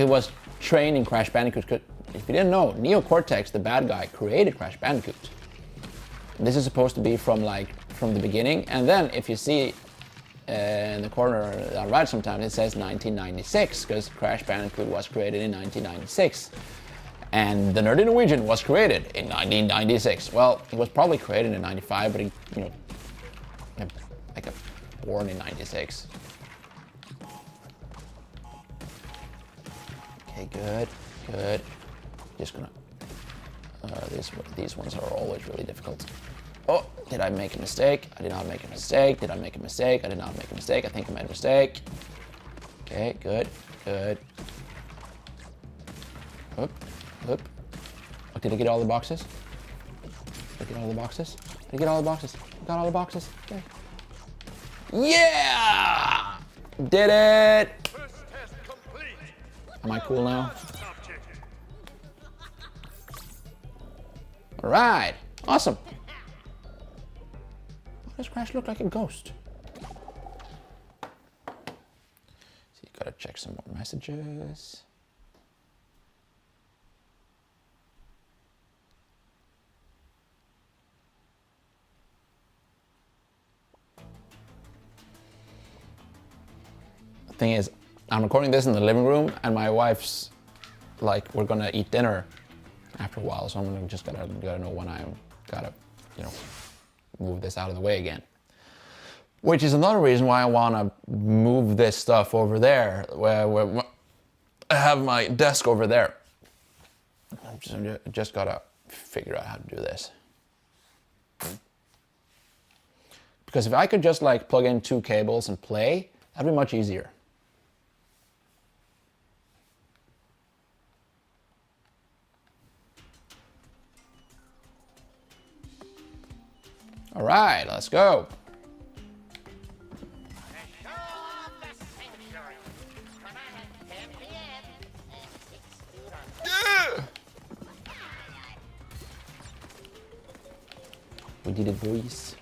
was training Crash Bandicoot. If you didn't know, Neo Cortex, the bad guy, created Crash Bandicoot. This is supposed to be from the beginning, and then if you see in the corner on right sometimes it says 1996 because Crash Bandicoot was created in 1996. And the Nerdy Norwegian was created in 1996. Well, it was probably created in 95, but he, born in 96. Okay, good. Just gonna. These ones are always really difficult. Oh, did I make a mistake? I did not make a mistake. Did I make a mistake? I did not make a mistake. I think I made a mistake. Okay, good. Oop. Oh, did I get all the boxes? Did I get all the boxes? Did I get all the boxes? Got all the boxes. Okay. Yeah! Did it! Am I cool now? All right. Awesome. Why does Crash look like a ghost? So you gotta check some more messages. Thing is, I'm recording this in the living room, and my wife's like, we're gonna eat dinner after a while, so I'm gonna just gotta know when I'm gotta, move this out of the way again. Which is another reason why I wanna move this stuff over there, where I have my desk over there. I just gotta figure out how to do this. Because if I could just like plug in 2 cables and play, that'd be much easier. All right, let's go. We did it, boys.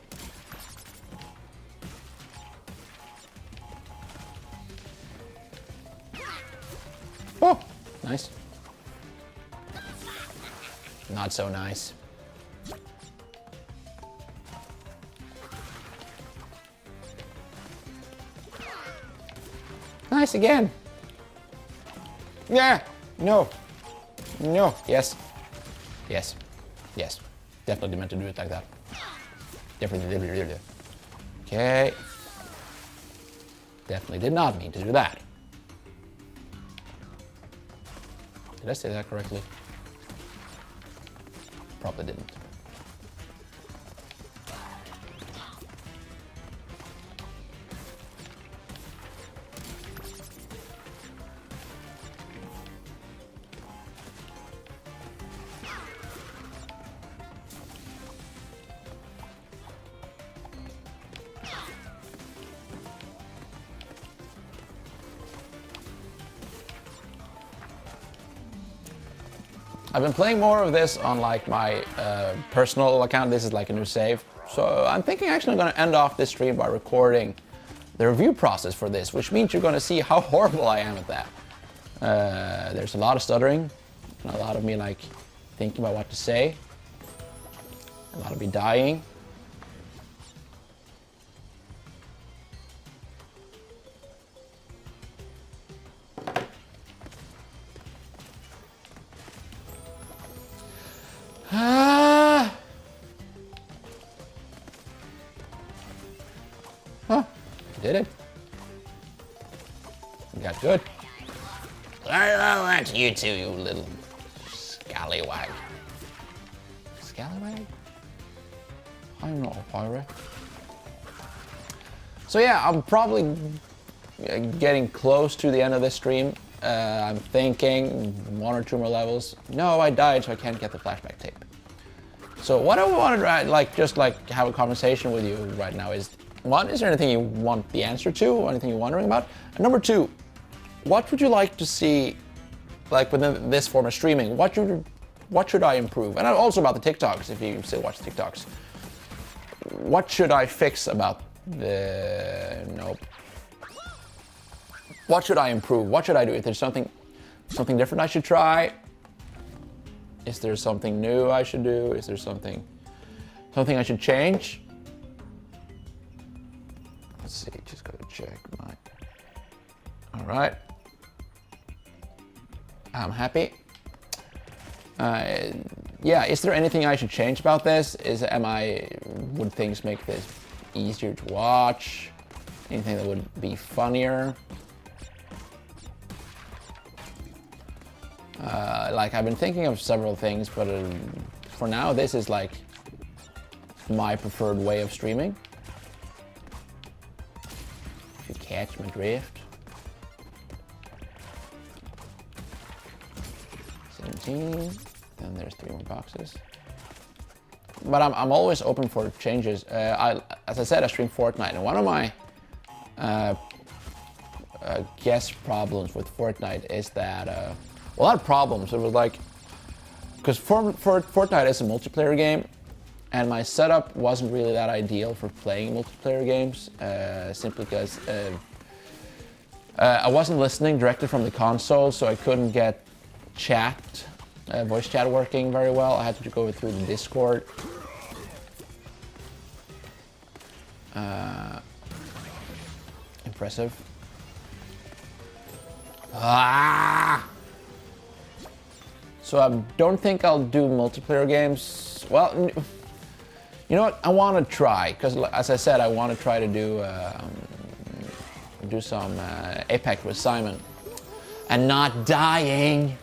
Oh, nice. Not so nice. Nice again. Yeah. No. No. Yes. Yes. Yes. Definitely meant to do it like that. Definitely. Okay. Definitely did not mean to do that. Did I say that correctly? Probably didn't. I've been playing more of this on like my personal account. This is like a new save. So I'm thinking actually I'm gonna end off this stream by recording the review process for this, which means you're gonna see how horrible I am at that. There's a lot of stuttering, and a lot of me like thinking about what to say. A lot of me dying. Huh, did it. Got good. Oh, that's you two, you little scallywag. Scallywag? I'm not a pirate. So yeah, I'm probably getting close to the end of this stream. I'm thinking 1 or 2 more levels. No, I died, so I can't get the flashback tape. So what I wanted to just have a conversation with you right now is, one, is there anything you want the answer to, or anything you're wondering about? And number 2, what would you like to see, like within this form of streaming? What should I improve? And also about the TikToks, if you still watch TikToks. What should I fix about the... Nope. What should I improve? What should I do? If there's something different I should try? Is there something new I should do? Is there something I should change? Let's see, just gotta check my... All right. I'm happy. Yeah, is there anything I should change about this? Would things make this easier to watch? Anything that would be funnier? I've been thinking of several things, but for now, this is like my preferred way of streaming. If you catch my drift. 17, and there's 3 more boxes. But I'm always open for changes. As I said, I stream Fortnite, and one of my guess problems with Fortnite is that, well, not problems, it was like, because Fortnite is a multiplayer game, and my setup wasn't really that ideal for playing multiplayer games, simply because I wasn't listening directly from the console, so I couldn't get voice chat working very well. I had to go through the Discord. Impressive. So I don't think I'll do multiplayer games. Well, you know what? I want to try, because as I said, I want to try to do some Apex with Simon and not dying.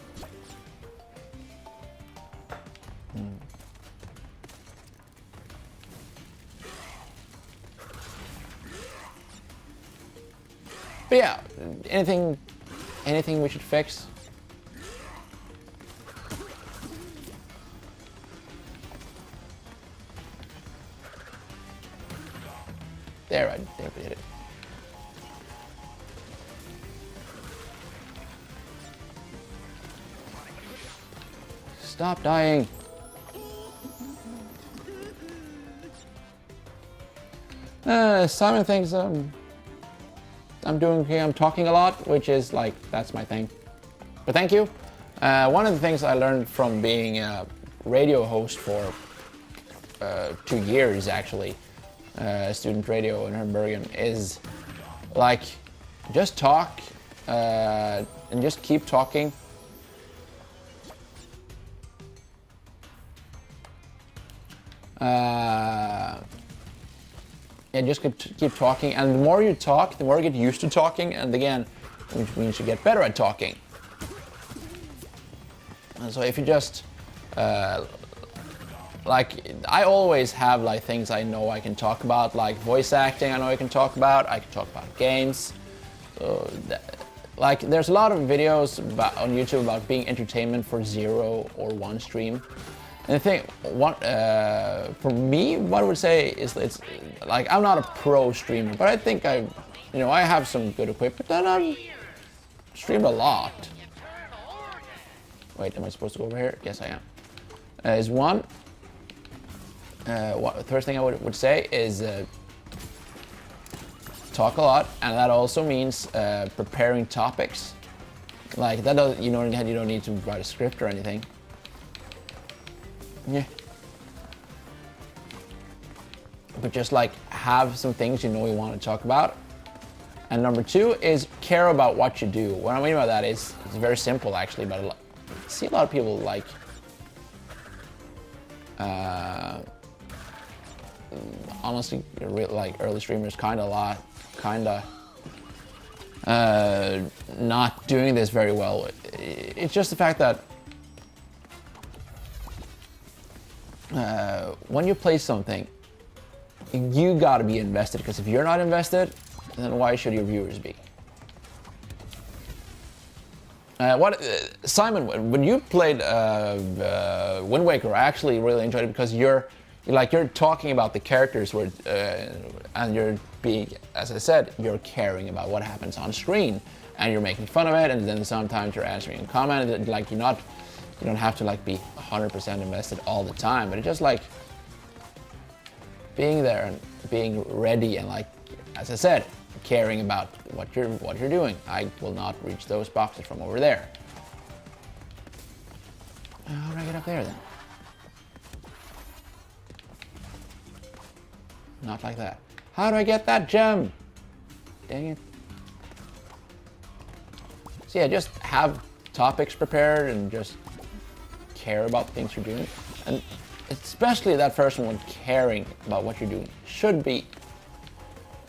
But yeah, anything we should fix? There, I think we hit it. Stop dying. Simon thinks I'm doing okay. I'm talking a lot, which is like, that's my thing. But thank you. One of the things I learned from being a radio host for 2 years, actually, student radio in Bergen, is like, just talk and just keep talking. And just keep talking, and the more you talk, the more you get used to talking, and again, which means you get better at talking. And so if you just like, I always have like things I know I can talk about, like voice acting I know I can talk about games. So like, there's a lot of videos on YouTube about being entertainment for 0 or 1 stream. And the thing, for me, what I would say is, it's like, I'm not a pro streamer, but I think I have some good equipment, and I've streamed a lot. Wait, am I supposed to go over here? Yes, I am. Is one. The first thing I would say is talk a lot, and that also means preparing topics. Like, that doesn't, you don't need to write a script or anything. Yeah. But just like, have some things you want to talk about. And number 2 is care about what you do. What I mean by that is, it's very simple actually, but I see a lot of people like honestly, like early streamers not doing this very well. It's just the fact that when you play something, you gotta be invested, because if you're not invested, then why should your viewers be? Simon, when you played Wind Waker, I actually really enjoyed it because you're talking about the characters and you're being, as I said, you're caring about what happens on screen, and you're making fun of it, and then sometimes you're answering a comment, and like you don't have to like be 100% invested all the time, but it's just like being there and being ready and, like, as I said, caring about what you're doing. I will not reach those boxes from over there. How do I get up there then? Not like that. How do I get that gem? Dang it. So yeah, just have topics prepared and just care about the things you're doing. And especially that first one, caring about what you're doing, should be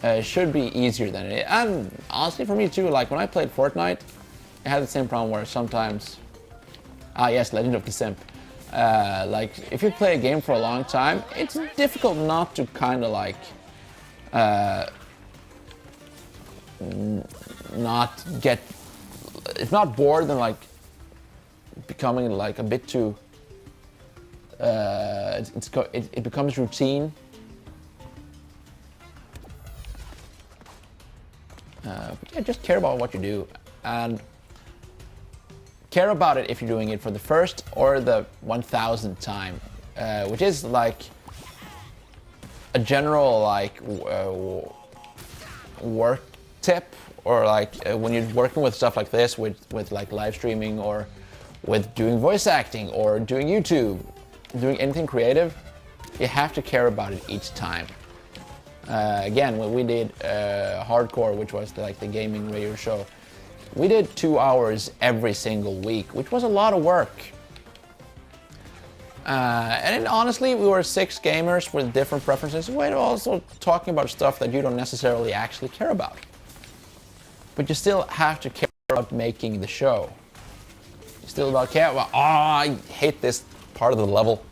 easier than it is. And honestly, for me too, like when I played Fortnite, I had the same problem where sometimes, yes, Legend of the Simp. Like if you play a game for a long time, it's difficult not to kind of like not get, if not bored, then like becoming like a bit too it becomes routine. But yeah, just care about what you do, and care about it if you're doing it for the first or the 1000th time, which is like a general like work tip, or like when you're working with stuff like this, with like live streaming, or with doing voice acting, or doing YouTube, doing anything creative, you have to care about it each time. Again, when we did Hardcore, which was like the gaming radio show, we did 2 hours every single week, which was a lot of work. And honestly, we were 6 gamers with different preferences. We're also talking about stuff that you don't necessarily actually care about. But you still have to care about making the show. You still care about, I hate this part of the level.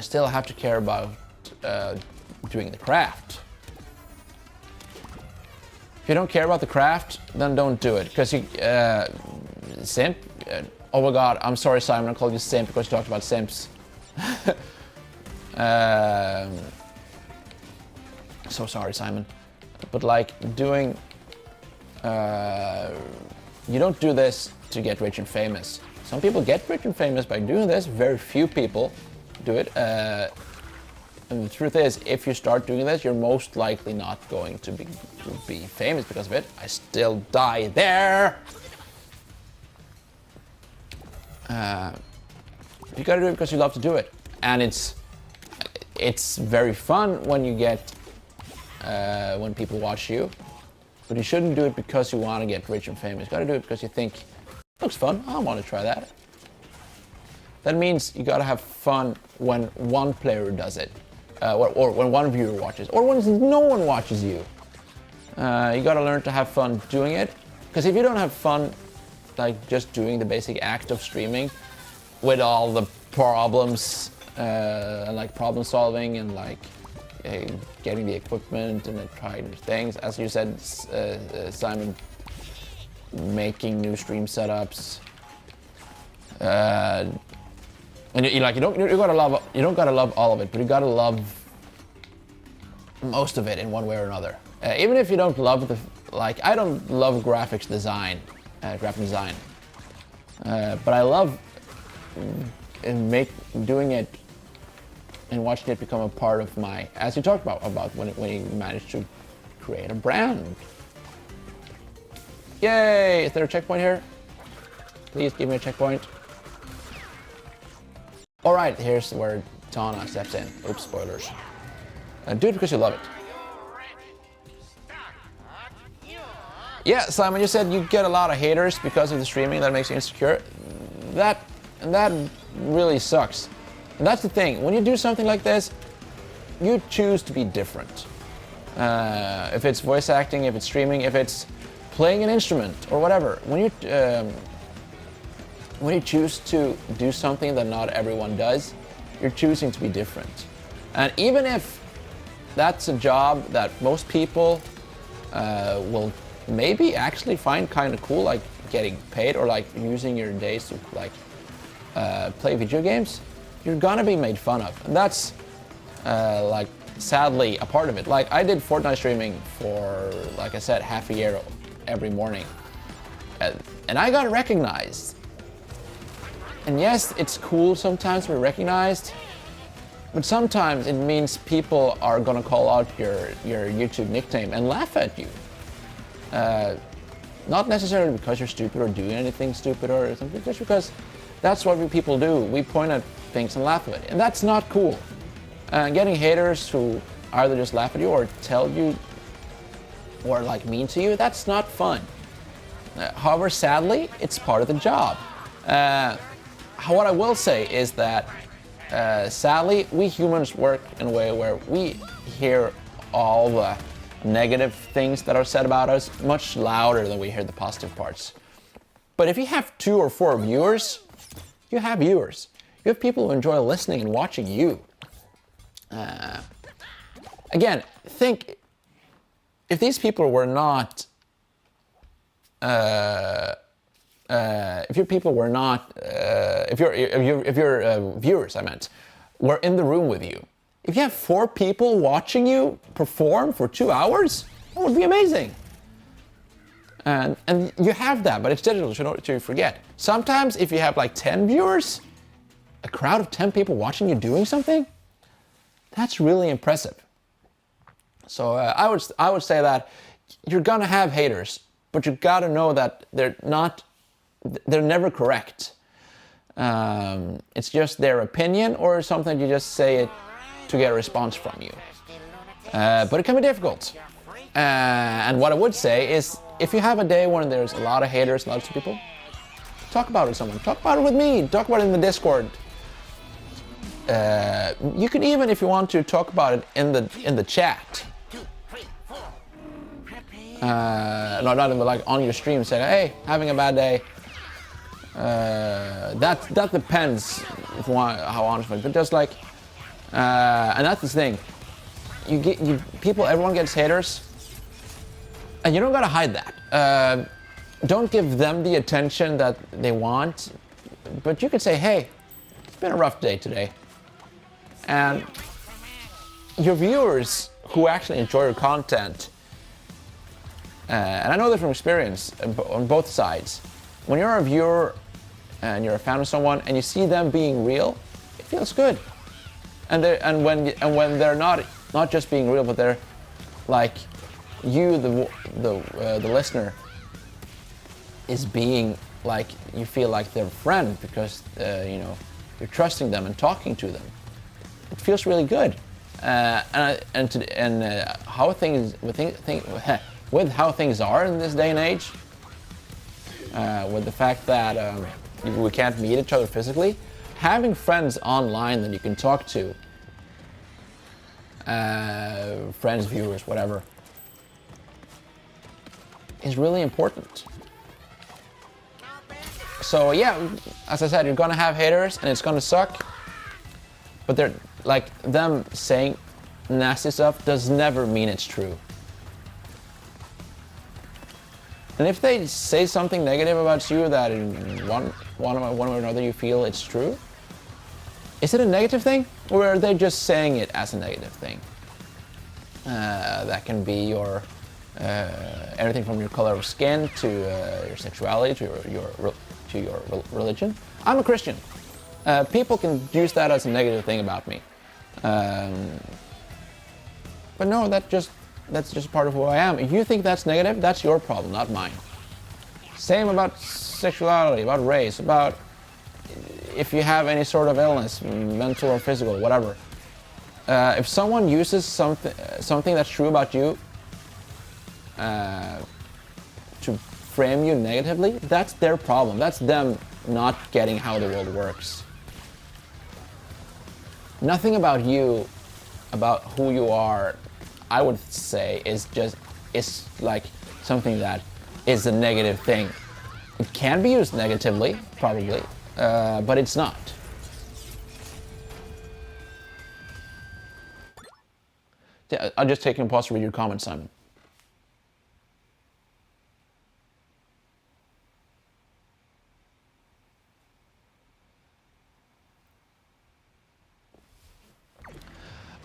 Still have to care about doing the craft. If you don't care about the craft, then don't do it. Because you, simp? Oh my god, I'm sorry Simon, I called you simp because you talked about simps. So sorry Simon. But like doing, you don't do this to get rich and famous. Some people get rich and famous by doing this, very few people do it. And the truth is, if you start doing this, you're most likely not going to be famous because of it. I still die there. You gotta do it because you love to do it, and it's very fun when you get when people watch you. But you shouldn't do it because you want to get rich and famous. You gotta do it because you think it looks fun. I want to try that. That means you gotta have fun when one player does it. Or when one viewer watches, or when no one watches you. You gotta learn to have fun doing it, because if you don't have fun, like just doing the basic act of streaming, with all the problems, and like problem solving, and like getting the equipment and then trying things, as you said, Simon, making new stream setups. And you don't gotta love all of it, but you gotta love most of it in one way or another. Even if you don't love I don't love graphic design, but I love doing it and watching it become a part of my, as you talked about when you managed to create a brand. Yay! Is there a checkpoint here? Please give me a checkpoint. Alright, here's where Tana steps in. Oops, spoilers. Do it because you love it. Yeah, Simon, you said you get a lot of haters because of the streaming that makes you insecure. That really sucks. And that's the thing, when you do something like this, you choose to be different. If it's voice acting, if it's streaming, if it's playing an instrument or whatever, when you choose to do something that not everyone does, you're choosing to be different. And even if that's a job that most people will maybe actually find kind of cool, like getting paid or like using your days to like play video games, you're gonna be made fun of. And that's like sadly a part of it. Like I did Fortnite streaming for, like I said, half a year every morning. And I got recognized. And yes, it's cool sometimes to be recognized, but sometimes it means people are gonna call out your YouTube nickname and laugh at you. Not necessarily because you're stupid or doing anything stupid or something, just because that's what we people do. We point at things and laugh at it, and that's not cool. Getting haters who either just laugh at you or tell you or like mean to you, that's not fun. However, sadly, it's part of the job. What I will say is that sadly, we humans work in a way where we hear all the negative things that are said about us much louder than we hear the positive parts. But if you have 2 or 4 viewers, you have viewers. You have people who enjoy listening and watching you. Again, think if these people were not, if your viewers, I meant, were in the room with you. If you have 4 people watching you perform for 2 hours, that would be amazing. And you have that, but it's digital, so don't forget. Sometimes if you have like 10 viewers, a crowd of 10 people watching you doing something, that's really impressive. So I would say that you're gonna have haters, but you gotta know that they're never correct. It's just their opinion or something, you just say it to get a response from you. But it can be difficult. And what I would say is, if you have a day when there's a lot of haters, lots of people, talk about it with someone. Talk about it with me. Talk about it in the Discord. You can even, if you want to, talk about it in the chat. No, not in the, like on your stream, say, hey, having a bad day. That depends how honest, but just like, and that's the thing. Everyone gets haters, and you don't gotta hide that. Don't give them the attention that they want, but you could say, hey, it's been a rough day today. And your viewers who actually enjoy your content, and I know that from experience on both sides, when you're a viewer and you're a fan of someone and you see them being real, it feels good. And when they're not just being real, but they're like you, the listener, is being like, you feel like they're a friend because you're trusting them and talking to them. It feels really good. How things with how things are in this day and age, with the fact that we can't meet each other physically, having friends online that you can talk to, friends, viewers, whatever, is really important. So yeah, as I said, you're gonna have haters and it's gonna suck, but they're like, them saying nasty stuff does never mean it's true. And if they say something negative about you that in one way or another you feel it's true, is it a negative thing, or are they just saying it as a negative thing? That can be your anything from your color of skin to your sexuality to your religion. I'm a Christian. People can use that as a negative thing about me. But no, that's just part of who I am. If you think that's negative, that's your problem, not mine. Same about sexuality, about race, about if you have any sort of illness, mental or physical, whatever. If someone uses something that's true about you to frame you negatively, that's their problem. That's them not getting how the world works. Nothing about you about who you are, I would say, is like something that is a negative thing. It can be used negatively, probably, but it's not. Yeah, I'll just take a pause to read your comments, Simon.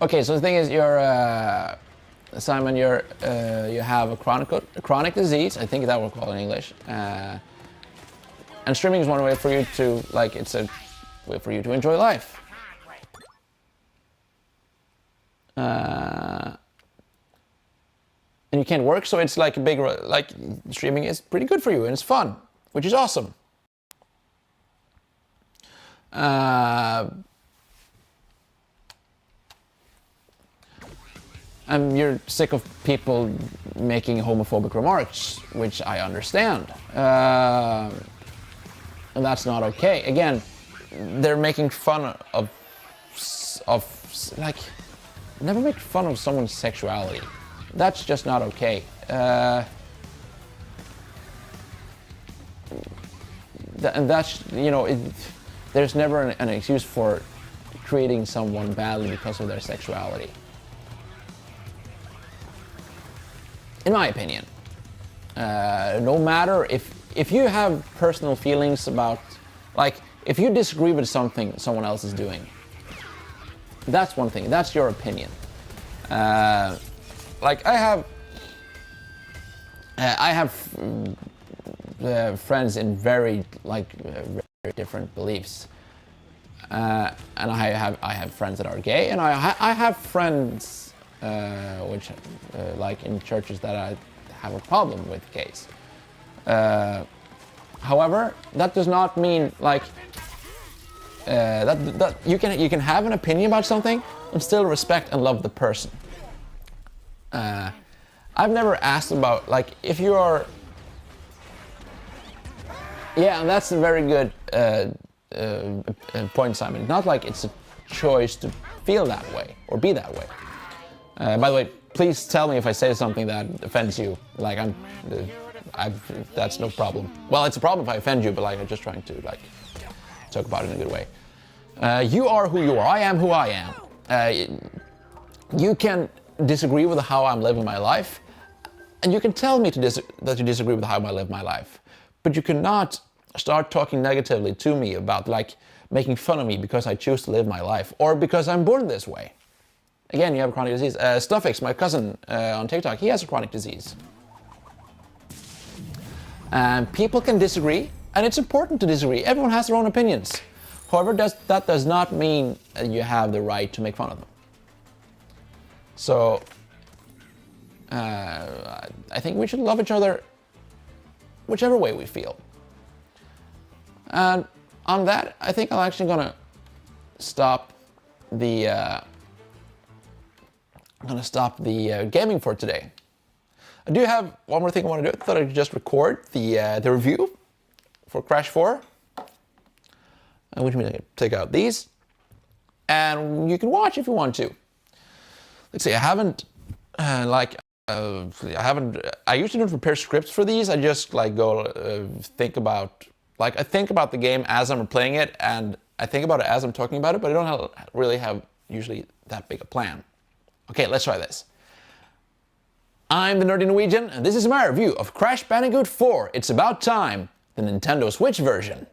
Okay, so the thing is, you're Simon. You have a chronic disease. I think that we'll call it in English. And streaming is one way for you to it's a way for you to enjoy life. And you can't work, so it's like a big streaming is pretty good for you and it's fun, which is awesome. And you're sick of people making homophobic remarks, which I understand. And that's not okay. Again, they're making fun of never make fun of someone's sexuality. That's just not okay. And that's, there's never an excuse for treating someone badly because of their sexuality. In my opinion. No matter if you have personal feelings about, if you disagree with something someone else is doing, that's one thing. That's your opinion. I have friends in very different beliefs, and I have friends that are gay, and I have friends which in churches that I have a problem with gays. However, that does not mean that you can have an opinion about something and still respect and love the person. I've never asked about if you are. Yeah, and that's a very good point, Simon. It's not like it's a choice to feel that way or be that way. By the way, please tell me if I say something that offends you. That's no problem. Well, it's a problem if I offend you, but I'm just trying to talk about it in a good way. You are who you are. I am who I am. You can disagree with how I'm living my life, and you can tell me that you disagree with how I live my life, but you cannot start talking negatively to me about making fun of me because I choose to live my life or because I'm born this way. Again, you have a chronic disease. Stuffix, my cousin on TikTok, he has a chronic disease. And people can disagree, and it's important to disagree. Everyone has their own opinions. However, that does not mean you have the right to make fun of them. So, I think we should love each other whichever way we feel. And on that, I think I'm actually gonna stop the gaming for today. I do have one more thing I want to do. I thought I'd just record the review for Crash 4, which means I can take out these, and you can watch if you want to. Let's see. I usually don't prepare scripts for these. I just go think about I think about the game as I'm playing it, and I think about it as I'm talking about it, but I don't really have usually that big a plan. Okay, let's try this. I'm the Nerdy Norwegian, and this is my review of Crash Bandicoot 4. It's About Time, the Nintendo Switch version.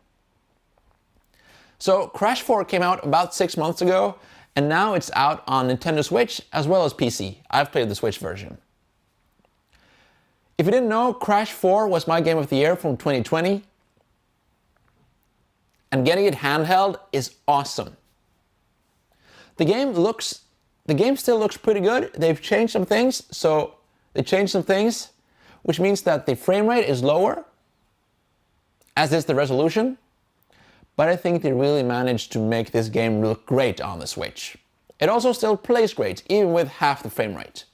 So, Crash 4 came out about 6 months ago, and now it's out on Nintendo Switch as well as PC. I've played the Switch version. If you didn't know, Crash 4 was my game of the year from 2020, and getting it handheld is awesome. The game still looks pretty good. They've changed some things, which means that the frame rate is lower, as is the resolution. But I think they really managed to make this game look great on the Switch. It also still plays great, even with half the frame rate.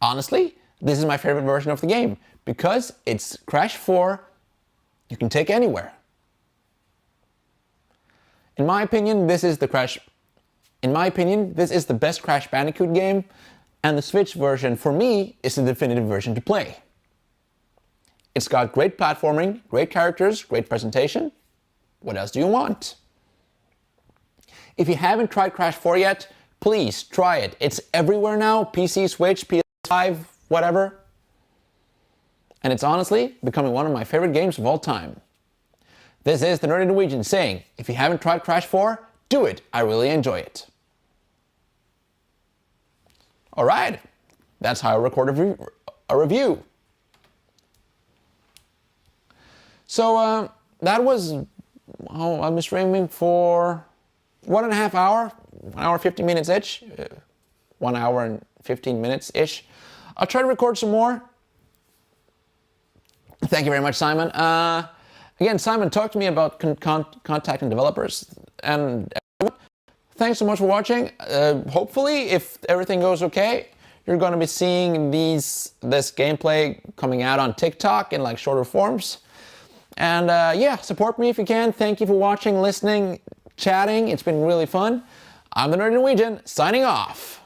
Honestly, this is my favorite version of the game, because it's Crash 4 you can take anywhere. In my opinion, this is the Crash In my opinion, this is the best Crash Bandicoot game, and the Switch version, for me, is the definitive version to play. It's got great platforming, great characters, great presentation. What else do you want? If you haven't tried Crash 4 yet, please try it. It's everywhere now, PC, Switch, PS5, whatever. And it's honestly becoming one of my favorite games of all time. This is the Nerdy Norwegian saying, if you haven't tried Crash 4, do it. I really enjoy it. Alright, that's how I record a review. So that was, I've been streaming for 1.5 hours, 1 hour 50 minutes each, 1 hour and 15 minutes ish. I'll try to record some more. Thank you very much, Simon. Again, Simon talked to me about contacting developers, and thanks so much for watching. Hopefully, if everything goes okay, you're going to be seeing this gameplay coming out on TikTok in like shorter forms. And yeah, support me if you can. Thank you for watching, listening, chatting. It's been really fun. I'm the Nerdy Norwegian, signing off.